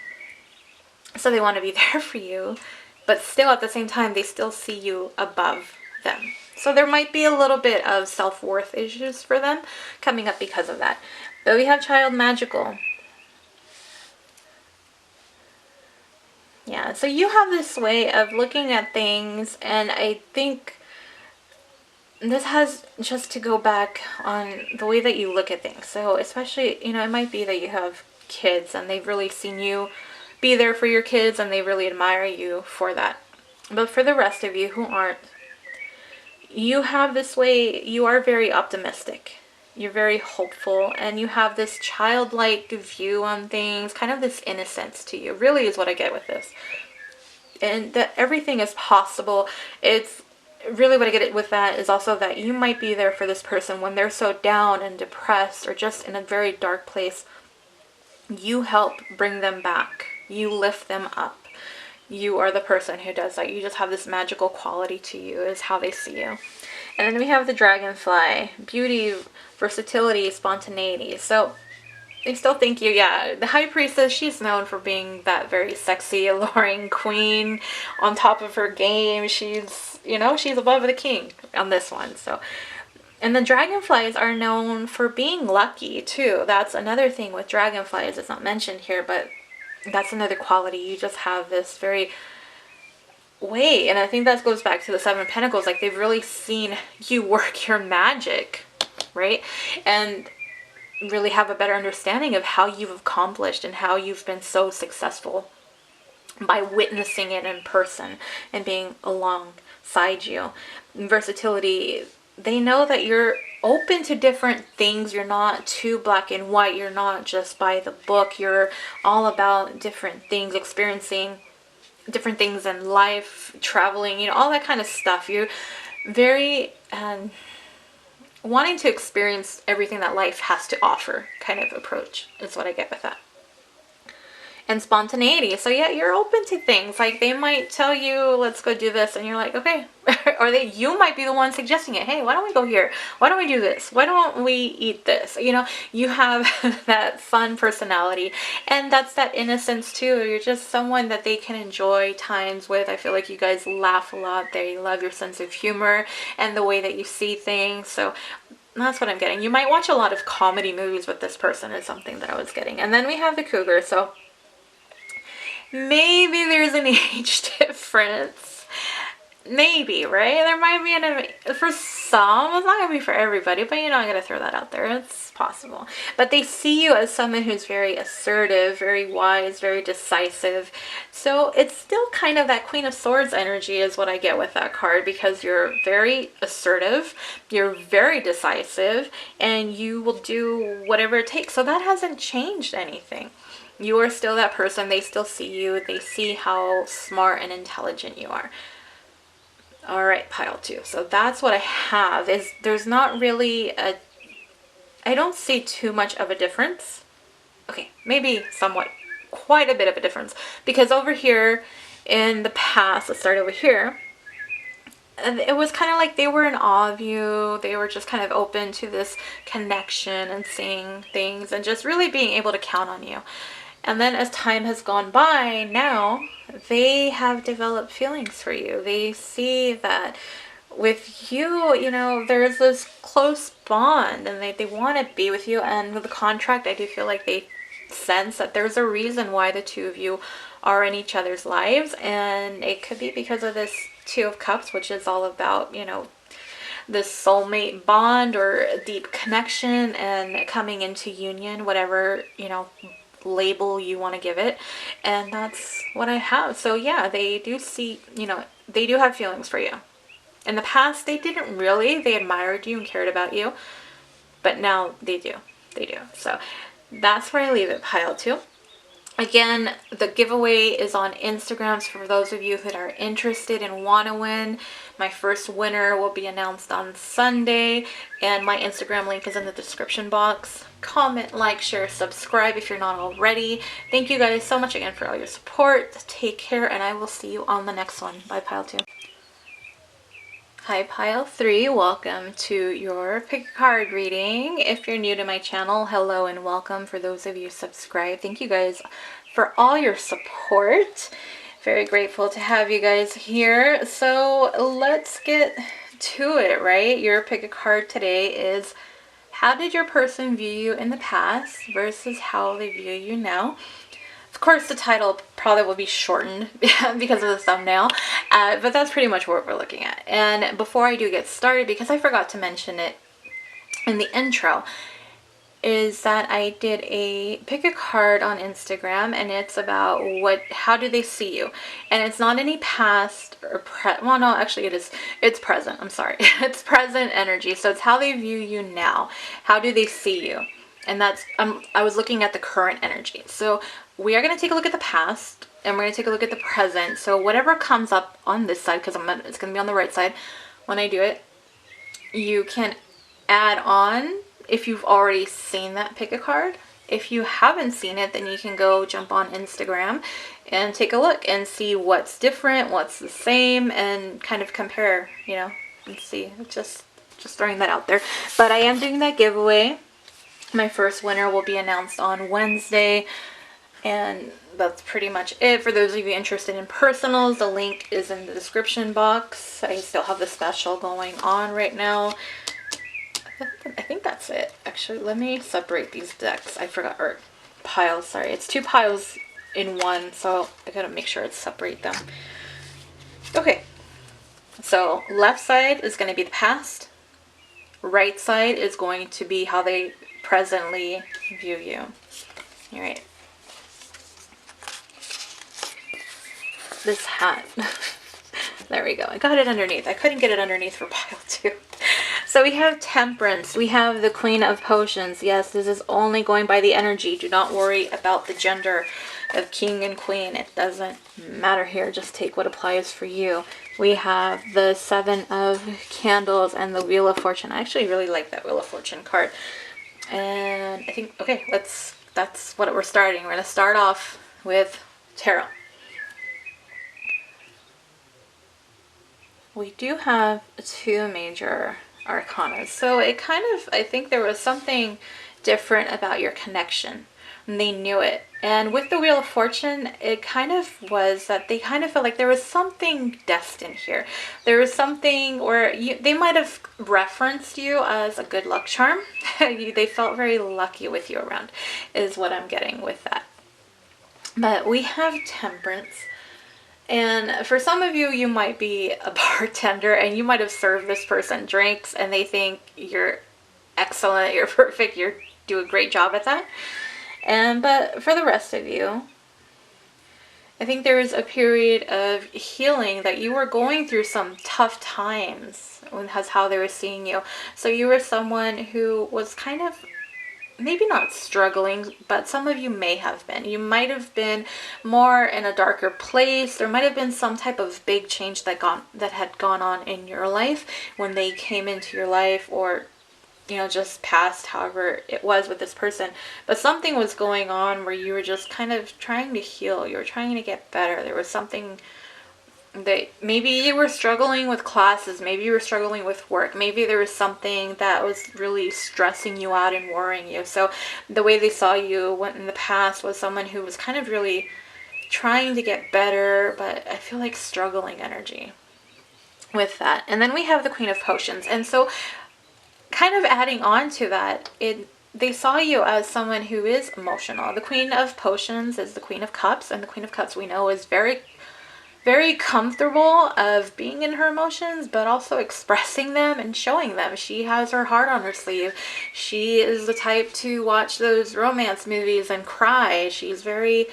So they want to be there for you, but still at the same time, they still see you above them. So there might be a little bit of self-worth issues for them coming up because of that. But we have child magical. Yeah, so you have this way of looking at things, and I think this has just to go back on the way that you look at things. So especially, you know, it might be that you have kids and they've really seen you be there for your kids and they really admire you for that. But for the rest of you who aren't, you have this way, you are very optimistic. You're very hopeful, and you have this childlike view on things, kind of this innocence to you, really is what I get with this. And that everything is possible. It's really what I get with that is also that you might be there for this person when they're so down and depressed or just in a very dark place. You help bring them back. You lift them up. You are the person who does that. You just have this magical quality to you, is how they see you. And then we have the dragonfly, beauty, versatility, spontaneity. So they still think you, yeah, the High Priestess, she's known for being that very sexy, alluring queen on top of her game. She's, you know, she's above the king on this one. So, and the dragonflies are known for being lucky too. That's another thing with dragonflies. It's not mentioned here, but that's another quality. You just have this very way, and I think that goes back to the 7 of Pentacles. Like, they've really seen you work your magic, right? And really have a better understanding of how you've accomplished and how you've been so successful by witnessing it in person and being alongside you. Versatility, they know that you're open to different things. You're not too black and white. You're not just by the book. You're all about different things, experiencing different things in life, traveling, you know, all that kind of stuff. You're very wanting to experience everything that life has to offer kind of approach is what I get with that. And spontaneity. So yeah, you're open to things. Like, they might tell you, let's go do this, and you're like, okay. Or you might be the one suggesting it. Hey, why don't we go here? Why don't we do this? Why don't we eat this? You know, you have that fun personality, and that's that innocence too. You're just someone that they can enjoy times with. I feel like you guys laugh a lot. They love your sense of humor and the way that you see things. So that's what I'm getting. You might watch a lot of comedy movies with this person, is something that I was getting. And then we have the cougar. So maybe there's an age difference. Maybe, right? There might be for some. It's not gonna be for everybody, but you know, I gotta throw that out there. It's possible. But they see you as someone who's very assertive, very wise, very decisive. So it's still kind of that Queen of Swords energy is what I get with that card, because you're very assertive, you're very decisive, and you will do whatever it takes. So that hasn't changed anything. You are still that person. They still see you. They see how smart and intelligent you are. All right, pile 2. So that's what I have. Is there's not really a, I don't see too much of a difference. Okay, maybe somewhat, quite a bit of a difference. Because over here in the past, let's start over here, it was kind of like they were in awe of you. They were just kind of open to this connection and seeing things and just really being able to count on you. And then as time has gone by, now they have developed feelings for you. They see that with you, you know, there's this close bond, and they want to be with you. And with the contract, I do feel like they sense that there's a reason why the two of you are in each other's lives. And it could be because of this Two of Cups, which is all about, you know, this soulmate bond or a deep connection and coming into union, whatever, you know, label you want to give it. And that's what I have. So yeah, they do see, you know, they do have feelings for you. In the past, they didn't really. They admired you and cared about you. But now they do. They do. So that's where I leave it, pile 2. Again, the giveaway is on Instagram. So for those of you that are interested and want to win, my first winner will be announced on Sunday. And my Instagram link is in the description box. Comment, like, share, subscribe if you're not already. Thank you guys so much again for all your support. Take care, and I will see you on the next one. Bye, pile 2. Hi, pile 3. Welcome to your pick a card reading. If you're new to my channel, hello and welcome. For those of you subscribed, thank you guys for all your support. Very grateful to have you guys here. So let's get to it, right? Your pick a card today is, how did your person view you in the past versus how they view you now? Of course, the title probably will be shortened because of the thumbnail, but that's pretty much what we're looking at. And before I do get started, because I forgot to mention it in the intro, is that I did a pick a card on Instagram, and it's about how do they see you, and it's not any past or well, no, actually it's present. I'm sorry, it's present energy. So it's how they view you now. How do they see you? And that's I was looking at the current energy. So we are going to take a look at the past, and we're going to take a look at the present. So whatever comes up on this side, because it's going to be on the right side when I do it, you can add on if you've already seen that pick a card. If you haven't seen it, then you can go jump on Instagram and take a look and see what's different, what's the same, and kind of compare, you know, and see. Just throwing that out there. But I am doing that giveaway. My first winner will be announced on Wednesday, and that's pretty much it. For those of you interested in personals, the link is in the description box. I still have the special going on right now. I think that's it. Actually, let me separate these decks. I forgot, or piles, sorry. It's 2 piles in one, so I gotta make sure I separate them. Okay, so left side is gonna be the past. Right side is going to be how they presently view you. All right. This hat. There we go. I got it underneath. I couldn't get it underneath for pile 2. So we have Temperance. We have the Queen of Potions. Yes, this is only going by the energy. Do not worry about the gender of King and Queen. It doesn't matter here. Just take what applies for you. We have the 7 of Candles and the Wheel of Fortune. I actually really like that Wheel of Fortune card. And I think, okay, that's what we're starting. We're going to start off with Tarot. We do have 2 major arcana. So it kind of, I think there was something different about your connection. And they knew it. And with the Wheel of Fortune, it kind of was that they kind of felt like there was something destined here. There was something where they might have referenced you as a good luck charm. They felt very lucky with you around, is what I'm getting with that. But we have Temperance. And for some of you, you might be a bartender and you might have served this person drinks and they think you're excellent, you're perfect, you do a great job at that. But for the rest of you, I think there is a period of healing that you were going through some tough times, has how they were seeing you. So you were someone who was kind of maybe not struggling, but some of you may have been. You might have been more in a darker place. There might have been some type of big change that had gone on in your life when they came into your life, or just past, however it was with this person. But something was going on where you were just kind of trying to heal. You were trying to get better. There was something that maybe you were struggling with classes, maybe you were struggling with work, maybe there was something that was really stressing you out and worrying you. So the way they saw you in the past was someone who was kind of really trying to get better, but I feel like struggling energy with that. And then we have the Queen of Potions. And so kind of adding on to that, they saw you as someone who is emotional. The Queen of Potions is the Queen of Cups, and the Queen of Cups we know is very comfortable of being in her emotions, but also expressing them and showing them. She has her heart on her sleeve. She is the type to watch those romance movies and cry. She's very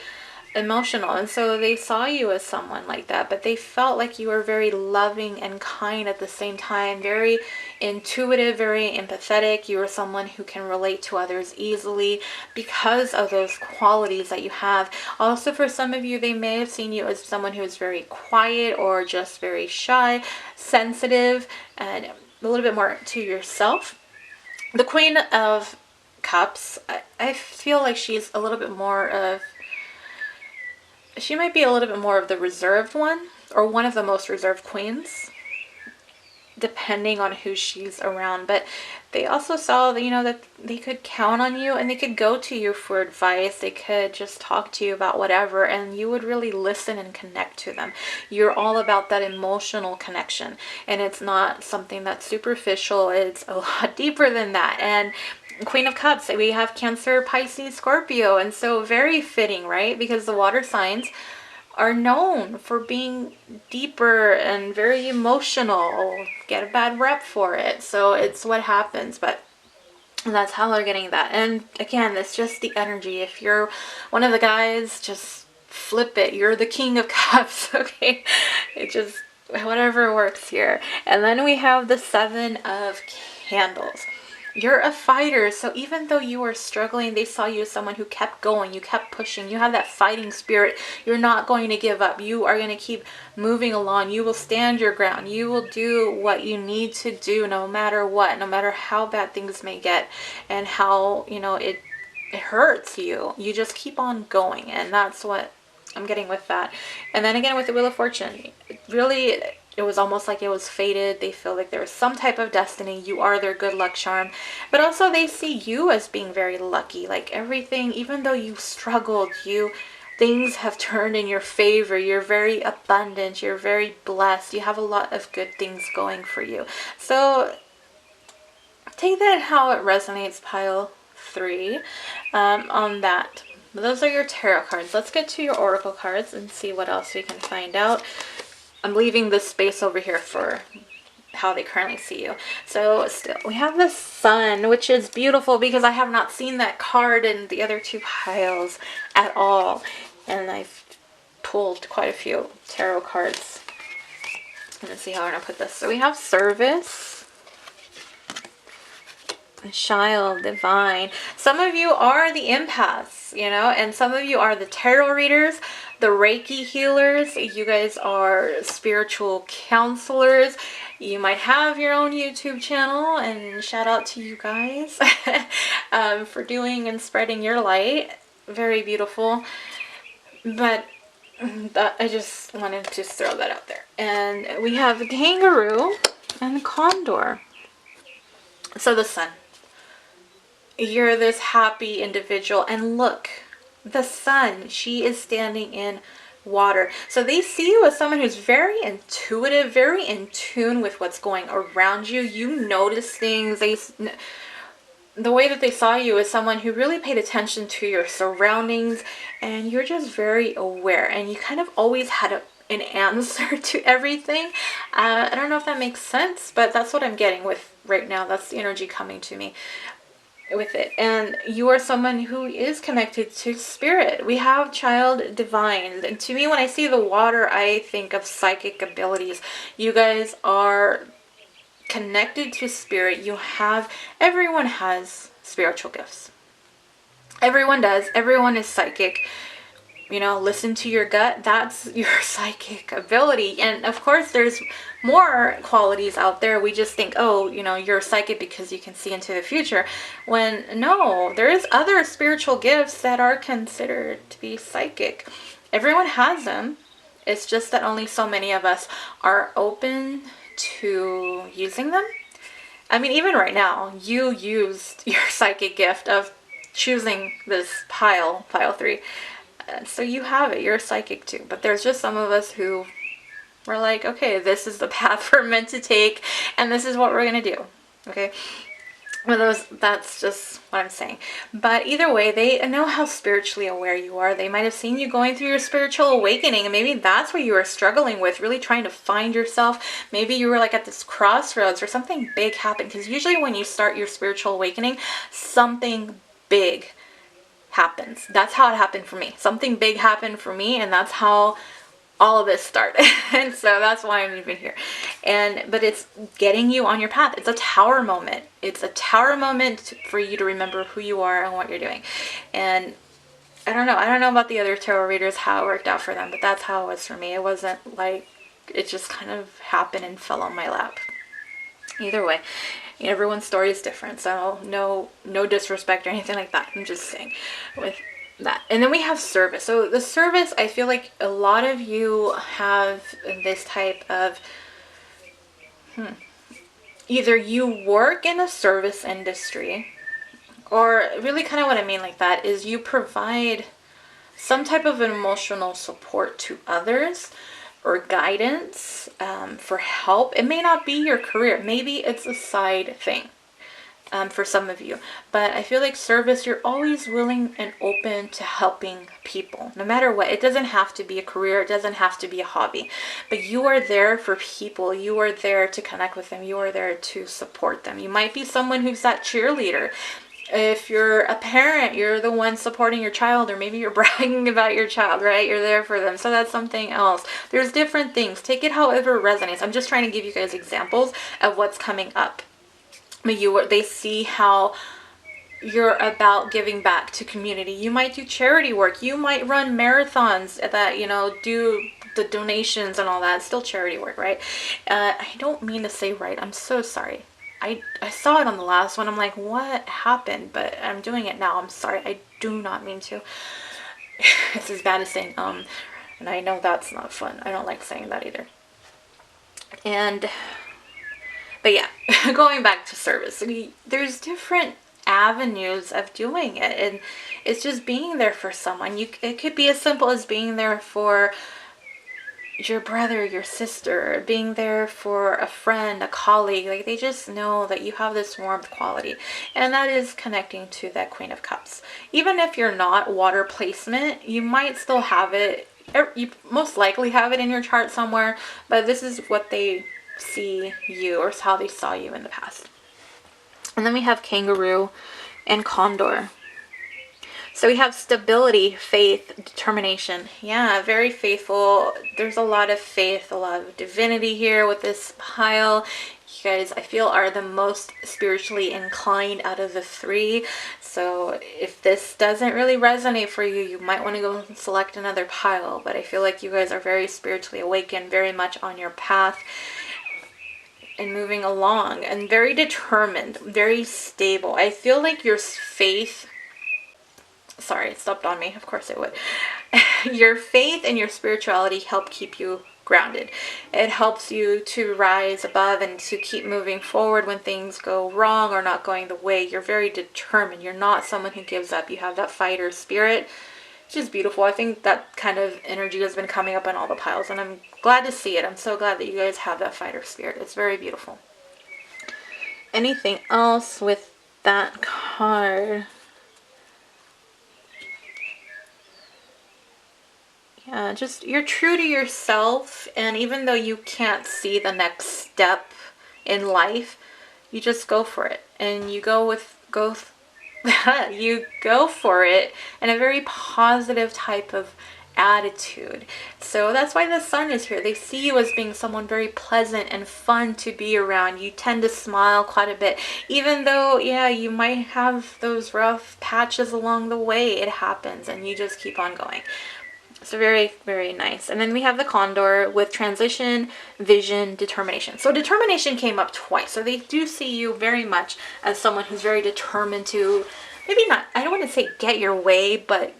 emotional. And so they saw you as someone like that, but they felt like you were very loving and kind at the same time, very intuitive, very empathetic. You were someone who can relate to others easily because of those qualities that you have. Also, for some of you, they may have seen you as someone who is very quiet or just very shy, sensitive, and a little bit more to yourself. The Queen of Cups, I feel like she's a little bit more of, she might be a little bit more of the reserved one, or one of the most reserved queens, depending on who she's around. But they also saw that, that they could count on you and they could go to you for advice. They could just talk to you about whatever, and you would really listen and connect to them. You're all about that emotional connection, and it's not something that's superficial. It's a lot deeper than that. And Queen of Cups, we have Cancer, Pisces, Scorpio, and so very fitting, right? Because the water signs are known for being deeper and very emotional, get a bad rep for it. So it's what happens, but that's how they're getting that. And again, it's just the energy. If you're one of the guys, just flip it. You're the King of Cups, okay? It just, whatever works here. And then we have the Seven of Candles. You're a fighter, so even though you were struggling, they saw you as someone who kept going, you kept pushing, you have that fighting spirit. You're not going to give up. You are going to keep moving along. You will stand your ground. You will do what you need to do no matter what, no matter how bad things may get and how, it hurts you. You just keep on going, and that's what I'm getting with that. And then again with the Wheel of Fortune, really, it was almost like it was fated. They feel like there was some type of destiny. You are their good luck charm. But also they see you as being very lucky. Like everything, even though you struggled, things have turned in your favor. You're very abundant. You're very blessed. You have a lot of good things going for you. So take that how it resonates, pile 3, on that. Those are your tarot cards. Let's get to your oracle cards and see what else we can find out. I'm leaving this space over here for how they currently see you. So still, we have the Sun, which is beautiful because I have not seen that card in the other 2 piles at all. And I've pulled quite a few tarot cards. Let's see how I'm going to put this. So we have Service, Child, Divine. Some of you are the empaths, and some of you are the tarot readers, the Reiki healers. You guys are spiritual counselors. You might have your own YouTube channel, and shout out to you guys for doing and spreading your light. Very beautiful. But I just wanted to throw that out there. And we have the Kangaroo and the Condor. So the Sun. You're this happy individual, and look, the Sun, she is standing in water. So they see you as someone who's very intuitive, very in tune with what's going around you. You notice things. The way that they saw you is someone who really paid attention to your surroundings, and you're just very aware, and you kind of always had an answer to everything. I don't know if that makes sense, but that's what I'm getting with right now. That's the energy coming to me with it. And you are someone who is connected to spirit. We have child divine. And to me, when I see the water, I think of psychic abilities. You guys are connected to spirit. Everyone has spiritual gifts. Everyone does. Everyone is psychic. Listen to your gut. That's your psychic ability. And of course, there's more qualities out there. We just think, oh, you're psychic because you can see into the future. When no, there is other spiritual gifts that are considered to be psychic. Everyone has them. It's just that only so many of us are open to using them. I mean, even right now, you used your psychic gift of choosing this pile 3. So you have it. You're psychic too. But there's just some of us who we're like, okay, this is the path we're meant to take, and this is what we're going to do. Okay? That's just what I'm saying. But either way, they know how spiritually aware you are. They might have seen you going through your spiritual awakening, and maybe that's what you were struggling with, really trying to find yourself. Maybe you were like at this crossroads or something big happened. Because usually when you start your spiritual awakening, something big happens. That's how it happened for me. Something big happened for me, and that's how all of this started. And so that's why I'm even here. But it's getting you on your path. It's a tower moment. It's a tower moment for you to remember who you are and what you're doing. And I don't know about the other tarot readers, how it worked out for them, but that's how it was for me. It wasn't like it just kind of happened and fell on my lap. Either way, everyone's story is different, so no disrespect or anything like that. I'm just saying with that. And then we have service. So the service, I feel like a lot of you have this type of either you work in a service industry, or really kind of what I mean like that is you provide some type of emotional support to others or guidance for help. It may not be your career. Maybe it's a side thing for some of you. But I feel like service, you're always willing and open to helping people, no matter what. It doesn't have to be a career. It doesn't have to be a hobby. But you are there for people. You are there to connect with them. You are there to support them. You might be someone who's that cheerleader. If you're a parent, you're the one supporting your child, or maybe you're bragging about your child, right? You're there for them. So that's something else. There's different things. Take it however it resonates. I'm just trying to give you guys examples of what's coming up. They see how you're about giving back to community. You might do charity work. You might run marathons that, do the donations and all that. It's still charity work, right? I don't mean to say right. I'm so sorry. I saw it on the last one. I'm like, what happened? But I'm doing it now. I'm sorry. I do not mean to. It's as bad as saying and I know that's not fun. I don't like saying that either. But yeah, going back to service, there's different avenues of doing it, and it's just being there for someone. It could be as simple as being there for your brother, your sister, being there for a friend, a colleague. Like, they just know that you have this warmth quality, and that is connecting to that Queen of Cups. Even if you're not water placement, you might still have it. You most likely have it in your chart somewhere, but this is what they see you, or how they saw you in the past. And then we have Kangaroo and Condor. So we have stability, faith, determination. Yeah, very faithful. There's a lot of faith, a lot of divinity here with this pile. You guys, I feel, are the most spiritually inclined out of the 3. So if this doesn't really resonate for you, you might want to go and select another pile. But I feel like you guys are very spiritually awakened, very much on your path and moving along, and very determined, very stable. I feel like your faith, sorry, it stopped on me. Of course it would. Your faith and your spirituality help keep you grounded. It helps you to rise above and to keep moving forward when things go wrong or not going the way. You're very determined. You're not someone who gives up. You have that fighter spirit, which is beautiful. I think that kind of energy has been coming up on all the piles, and I'm glad to see it. I'm so glad that you guys have that fighter spirit. It's very beautiful. Anything else with that card? Just you're true to yourself, and even though you can't see the next step in life, you just go for it, and you you go for it in a very positive type of attitude. So that's why the sun is here. They see you as being someone very pleasant and fun to be around. You tend to smile quite a bit, even though, yeah, you might have those rough patches along the way. It happens, and you just keep on going. So very, very nice. And then we have the condor with transition, vision, determination. So determination came up twice. So they do see you very much as someone who's very determined to, maybe not, I don't want to say get your way, but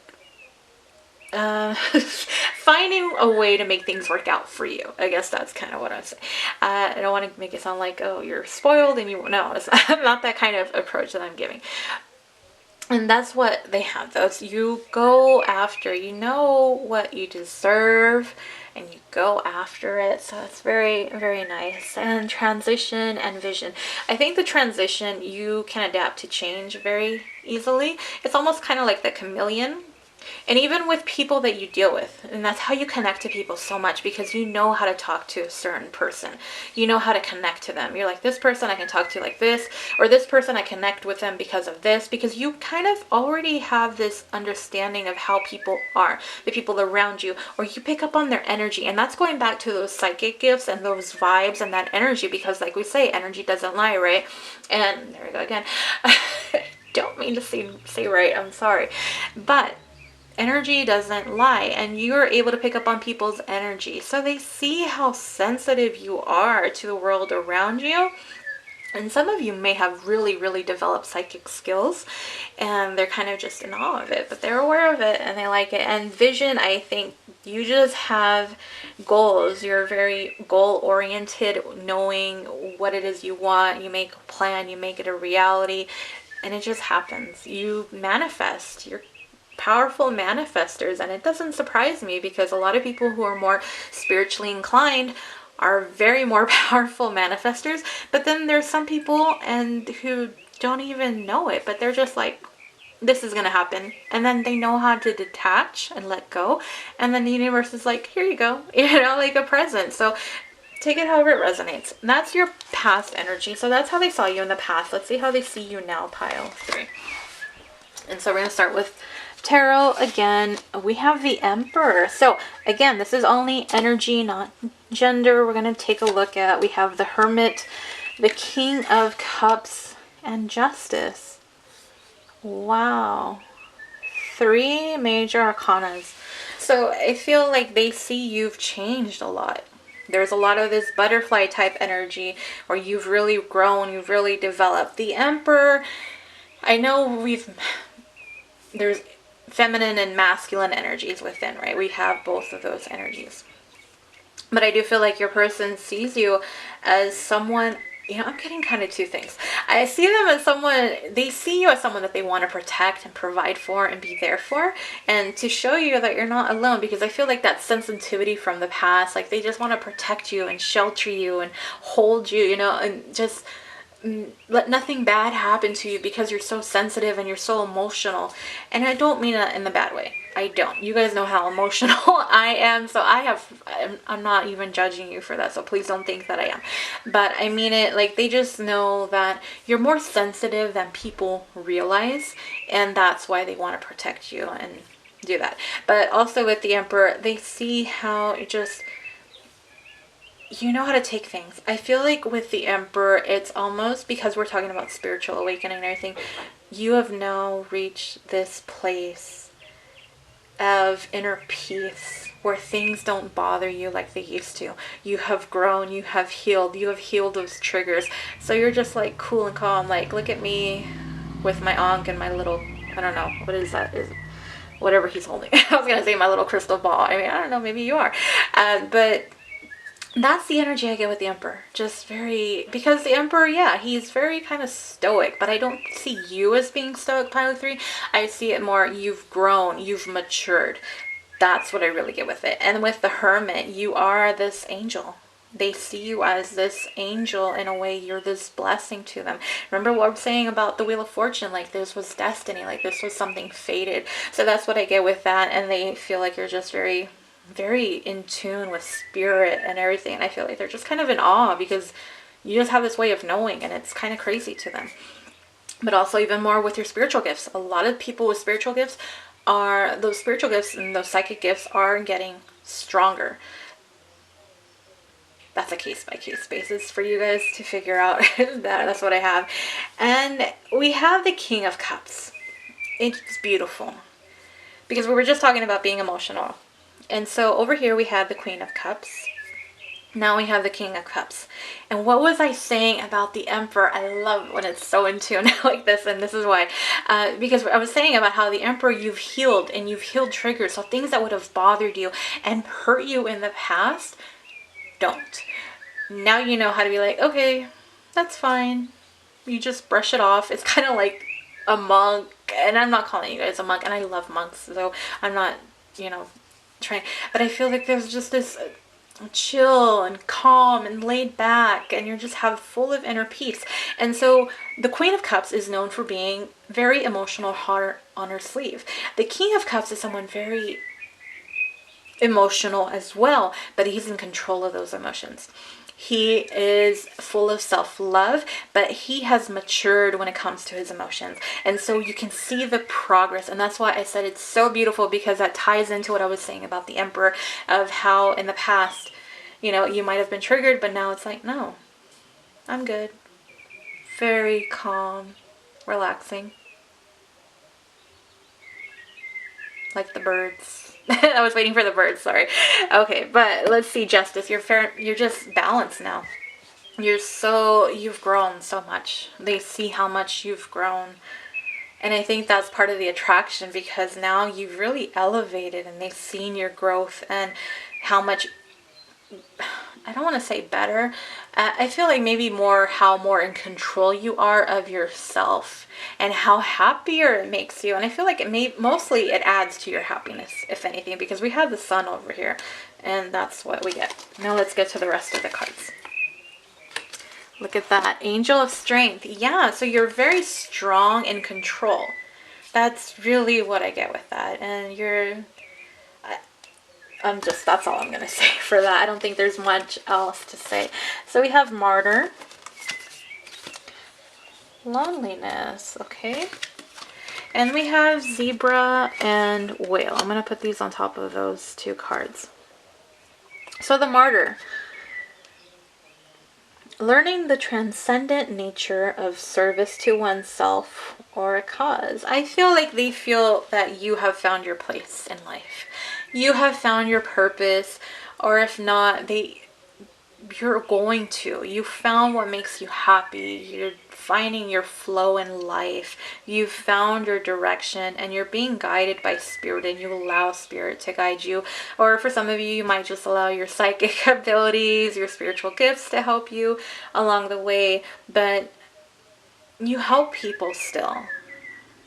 finding a way to make things work out for you. I guess that's kind of what I'm saying. I don't want to make it sound like, oh, you're spoiled and you, no, it's not that kind of approach that I'm giving. And that's what they have. Those you go after, you know what you deserve, and you go after it. So it's very, very nice. And transition and vision. I think the transition, you can adapt to change very easily. It's almost kind of like the chameleon. And even with people that you deal with, and that's how you connect to people so much, because you know how to talk to a certain person. You know how to connect to them. You're like, this person I can talk to like this, or this person I connect with them because of this, because you kind of already have this understanding of how people are, the people around you, or you pick up on their energy. And that's going back to those psychic gifts and those vibes and that energy, because like we say, energy doesn't lie, right? And there we go again. Don't mean to say right, I'm sorry. But energy doesn't lie, and you're able to pick up on people's energy. So they see how sensitive you are to the world around you. And some of you may have really, really developed psychic skills, and they're kind of just in awe of it, but they're aware of it and they like it. And vision, I think you just have goals. You're very goal oriented, knowing what it is you want. You make a plan, you make it a reality, and it just happens. You manifest. You're powerful manifestors, and it doesn't surprise me, because a lot of people who are more spiritually inclined are very more powerful manifestors. But then there's some people and who don't even know it, but they're just like, this is gonna happen, and then they know how to detach and let go, and then the universe is like, here you go, like a present. So take it however it resonates. And that's your past energy. So that's how they saw you in the past. Let's see how they see you now, pile 3. And so we're going to start with tarot again. We have the Emperor. So again, this is only energy, not gender. We're going to take a look at, we have the Hermit, the King of Cups, and Justice. Wow. 3 major arcanas. So I feel like they see you've changed a lot. There's a lot of this butterfly type energy where you've really grown, you've really developed. The Emperor, I know there's feminine and masculine energies within, right? We have both of those energies. But I do feel like your person sees you as someone, I'm getting kind of 2 things. I see them as someone, they see you as someone that they want to protect and provide for and be there for, and to show you that you're not alone, because I feel like that sensitivity from the past, like they just want to protect you and shelter you and hold you, and just let nothing bad happen to you, because you're so sensitive and you're so emotional. And I don't mean that in the bad way. I don't. You guys know how emotional I am, so I'm not even judging you for that, so please don't think that I am. But I mean it like they just know that you're more sensitive than people realize, and that's why they want to protect you and do that. But also with the Emperor, they see how it just, you know how to take things. I feel like with the Emperor, it's almost, because we're talking about spiritual awakening and everything, you have now reached this place of inner peace where things don't bother you like they used to. You have grown, you have healed those triggers. So you're just like cool and calm, like look at me with my ankh and my little, I don't know, what is that? Is whatever he's holding. I was gonna say my little crystal ball. I mean, I don't know, maybe you are. But that's the energy I get with the Emperor. Just very, because the Emperor, yeah, he's very kind of stoic, but I don't see you as being stoic, Pile 3. I see it more, you've grown, you've matured. That's what I really get with it. And with the Hermit, you are this angel. They see you as this angel in a way. You're this blessing to them. Remember what I'm saying about the Wheel of Fortune? Like this was destiny. Like this was something fated. So that's what I get with that. And they feel like you're just very very in tune with spirit and everything. And I feel like they're just kind of in awe because you just have this way of knowing, and it's kind of crazy to them. But also even more with your spiritual gifts. A lot of people with spiritual gifts are, those spiritual gifts and those psychic gifts are getting stronger. That's a case by case basis for you guys to figure out. That's what I have. And we have the King of Cups. It's beautiful because we were just talking about being emotional. And so over here we have the Queen of Cups. Now we have the King of Cups. And what was I saying about the Emperor? I love when it's so in tune like this, and this is why. Because I was saying about how the Emperor, you've healed, and you've healed triggers. So things that would have bothered you and hurt you in the past, don't. Now you know how to be like, okay, that's fine. You just brush it off. It's kind of like a monk, and I'm not calling you guys a monk, and I love monks, so I'm not, trying. But I feel like there's just this chill and calm and laid back, and you're just have full of inner peace. And so the Queen of Cups is known for being very emotional, heart on her sleeve. The King of Cups is someone very emotional as well, but he's in control of those emotions. He is full of self-love, but he has matured when it comes to his emotions. And so you can see the progress. And that's why I said it's so beautiful, because that ties into what I was saying about the Emperor, of how in the past, you might have been triggered, but now it's like, no, I'm good. Very calm, relaxing. Like the birds. I was waiting for the birds, sorry. Okay, but let's see, Justice. You're just balanced now. You've grown so much. They see how much you've grown. And I think that's part of the attraction, because now you've really elevated, and they've seen your growth and how much, I don't want to say better. I feel like maybe how more in control you are of yourself, and how happier it makes you. And I feel like mostly it adds to your happiness, if anything, because we have the Sun over here, and that's what we get. Now let's get to the rest of the cards. Look at that. Angel of Strength. Yeah, so you're very strong in control. That's really what I get with that. And that's all I'm going to say for that. I don't think there's much else to say. So we have Martyr. Loneliness. Okay. And we have Zebra and Whale. I'm going to put these on top of those two cards. So the Martyr. Learning the transcendent nature of service to oneself or a cause. I feel like they feel that you have found your place in life. You have found your purpose, or if not, you're going to. You found what makes you happy. You're finding your flow in life. You've found your direction, and you're being guided by spirit, and you allow spirit to guide you. Or for some of you, you might just allow your psychic abilities, your spiritual gifts to help you along the way, but you help people still.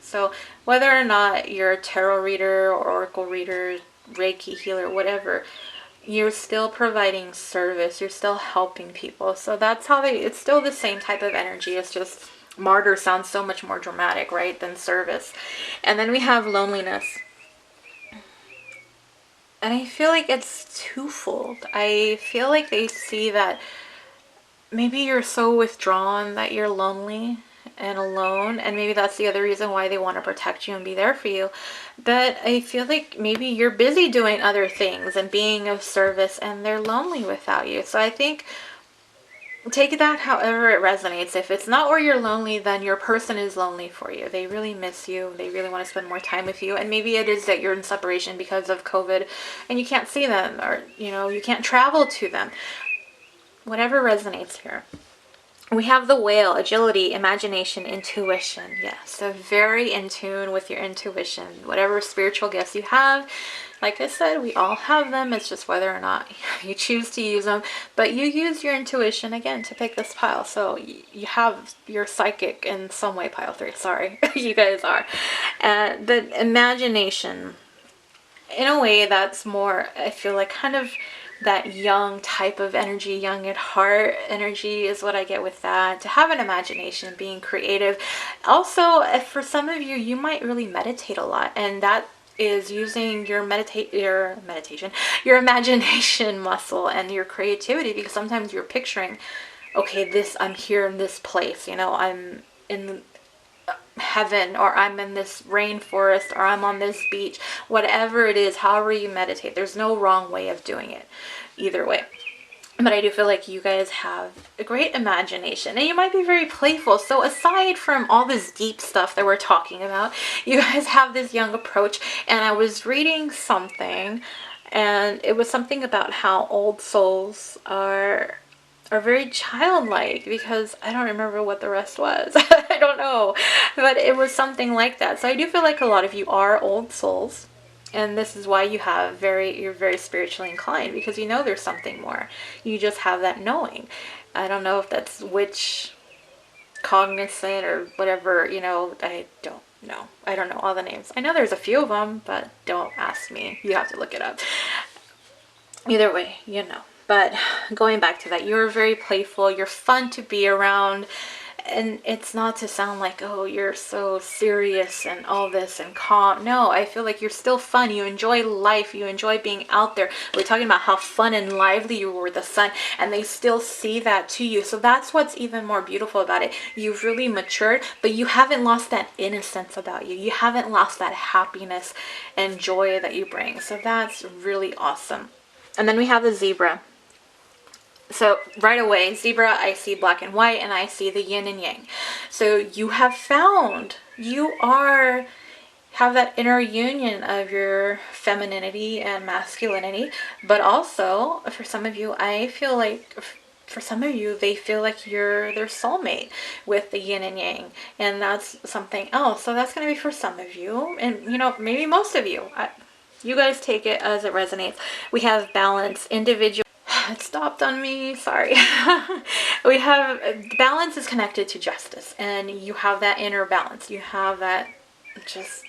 So whether or not you're a tarot reader or oracle reader, Reiki healer, whatever, you're still providing service. You're still helping people. So that's how it's still the same type of energy. It's just Martyr sounds so much more dramatic, right, than service. And then we have Loneliness. And I feel like it's twofold. I feel like they see that maybe you're so withdrawn that you're lonely and alone, and maybe that's the other reason why they want to protect you and be there for you. But I feel like maybe you're busy doing other things and being of service, and they're lonely without you. So I think take that however it resonates. If it's not where you're lonely, then your person is lonely for you. They really miss you. They really want to spend more time with you. And maybe it is that you're in separation because of COVID and you can't see them, or you can't travel to them. Whatever resonates here. We have the Whale, agility, imagination, intuition. Yes, so very in tune with your intuition. Whatever spiritual gifts you have, like I said, we all have them. It's just whether or not you choose to use them. But you use your intuition, again, to pick this pile. So you have your psychic in some way, pile 3. Sorry, you guys are. The imagination, in a way, that's more, I feel like, kind of that young type of energy, young at heart energy is what I get with that. To have an imagination, being creative. Also, for some of you, you might really meditate a lot, and that is using your meditation, your imagination muscle and your creativity, because sometimes you're picturing, okay, this, I'm here in this place, you know, I'm in heaven, or I'm in this rainforest, or I'm on this beach, whatever it is, however you meditate, there's no wrong way of doing it either way. But I do feel like you guys have a great imagination, and you might be very playful. So aside from all this deep stuff that we're talking about, you guys have this young approach. And I was reading something, and it was something about how old souls are very childlike, because I don't remember what the rest was. I don't know, but it was something like that. So I do feel like a lot of you are old souls, and this is why you're very spiritually inclined, because you know there's something more. You just have that knowing. I don't know if that's which cognizant or whatever, you know, I don't know. I don't know all the names. I know there's a few of them, but don't ask me. You have to look it up. Either way, you know. But going back to that, you're very playful, you're fun to be around, and it's not to sound like, oh, you're so serious and all this and calm. No, I feel like you're still fun. You enjoy life. You enjoy being out there. We're talking about how fun and lively you were with the sun, and they still see that to you. So that's what's even more beautiful about it. You've really matured, but you haven't lost that innocence about you. You haven't lost that happiness and joy that you bring. So that's really awesome. And then we have the zebra. So right away, zebra, I see black and white, and I see the yin and yang. So you have found, have that inner union of your femininity and masculinity, but also for some of you, I feel like for some of you, they feel like you're their soulmate with the yin and yang, and that's something else. So that's going to be for some of you, and you know, maybe most of you. You guys take it as it resonates. We have balance, individual. It stopped on me, sorry. We have balance is connected to justice, and you have that inner balance. You have that, just,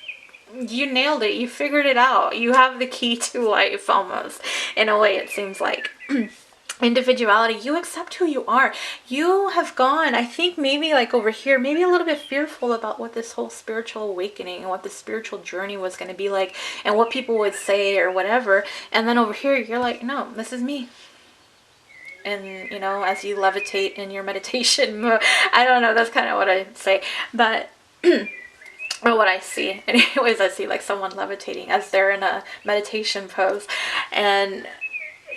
you nailed it. You figured it out. You have the key to life, almost, in a way, it seems like. Individuality, you accept who you are. You have gone, I think, maybe like over here, maybe a little bit fearful about what this whole spiritual awakening and what the spiritual journey was going to be like, and what people would say or whatever. And then over here, you're like, no, this is me. And, you know, as you levitate in your meditation, I don't know, that's kind of what I say, but, or what I see. Anyways, I see like someone levitating as they're in a meditation pose. And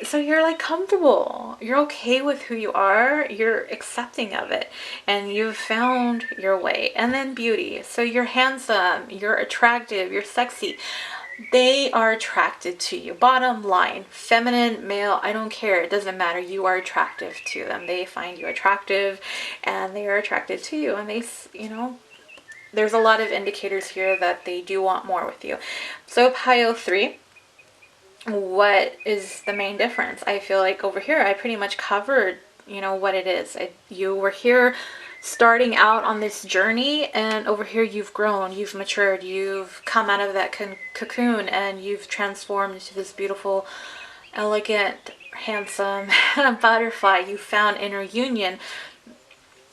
so you're like comfortable, you're okay with who you are, you're accepting of it, and you've found your way. And then beauty. So you're handsome, you're attractive, you're sexy. They are attracted to you. Bottom line, feminine, male, I don't care. It doesn't matter. You are attractive to them. They find you attractive, and they are attracted to you. And they, you know, there's a lot of indicators here that they do want more with you. So Pio 3, what is the main difference? I feel like over here, I pretty much covered, you know, what it is. You were here starting out on this journey, and over here you've grown, you've matured, you've come out of that cocoon, and you've transformed into this beautiful, elegant, handsome butterfly. You found inner union,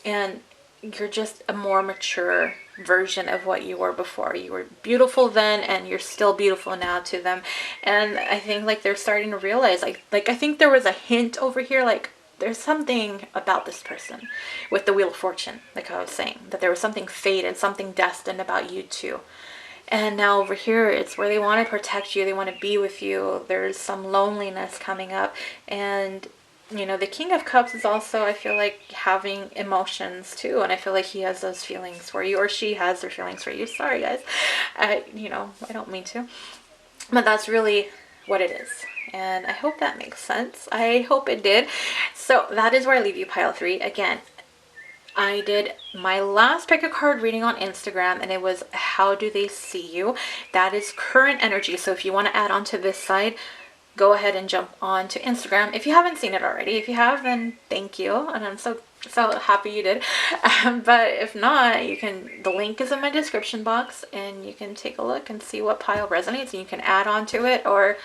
and you're just a more mature version of what you were before. You were beautiful then, and you're still beautiful now to them. And I think like they're starting to realize, like I think there was a hint over here, like there's something about this person with the Wheel of Fortune, like I was saying, that there was something fated, something destined about you too. And now over here, it's where they want to protect you, they want to be with you. There's some loneliness coming up, and you know, the King of Cups is also, I feel like, having emotions too, and I feel like he has those feelings for you, or she has their feelings for you. Sorry guys, you know, I don't mean to, but that's really what it is. And I hope that makes sense. I hope it did. So that is where I leave you, pile 3. Again, I did my last pick a card reading on Instagram, and it was how do they see you. That is current energy. So if you want to add on to this side, go ahead and jump on to Instagram if you haven't seen it already. If you have, then thank you, and I'm so happy you did. But if not, you can, the link is in my description box, and you can take a look and see what pile resonates, and you can add on to it, or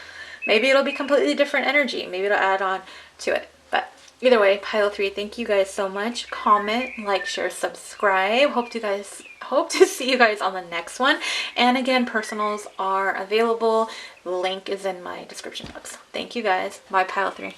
maybe it'll be completely different energy. Maybe it'll add on to it. But either way, pile 3, thank you guys so much. Comment, like, share, subscribe. Hope hope to see you guys on the next one. And again, personals are available. The link is in my description box. Thank you guys. Bye, pile 3.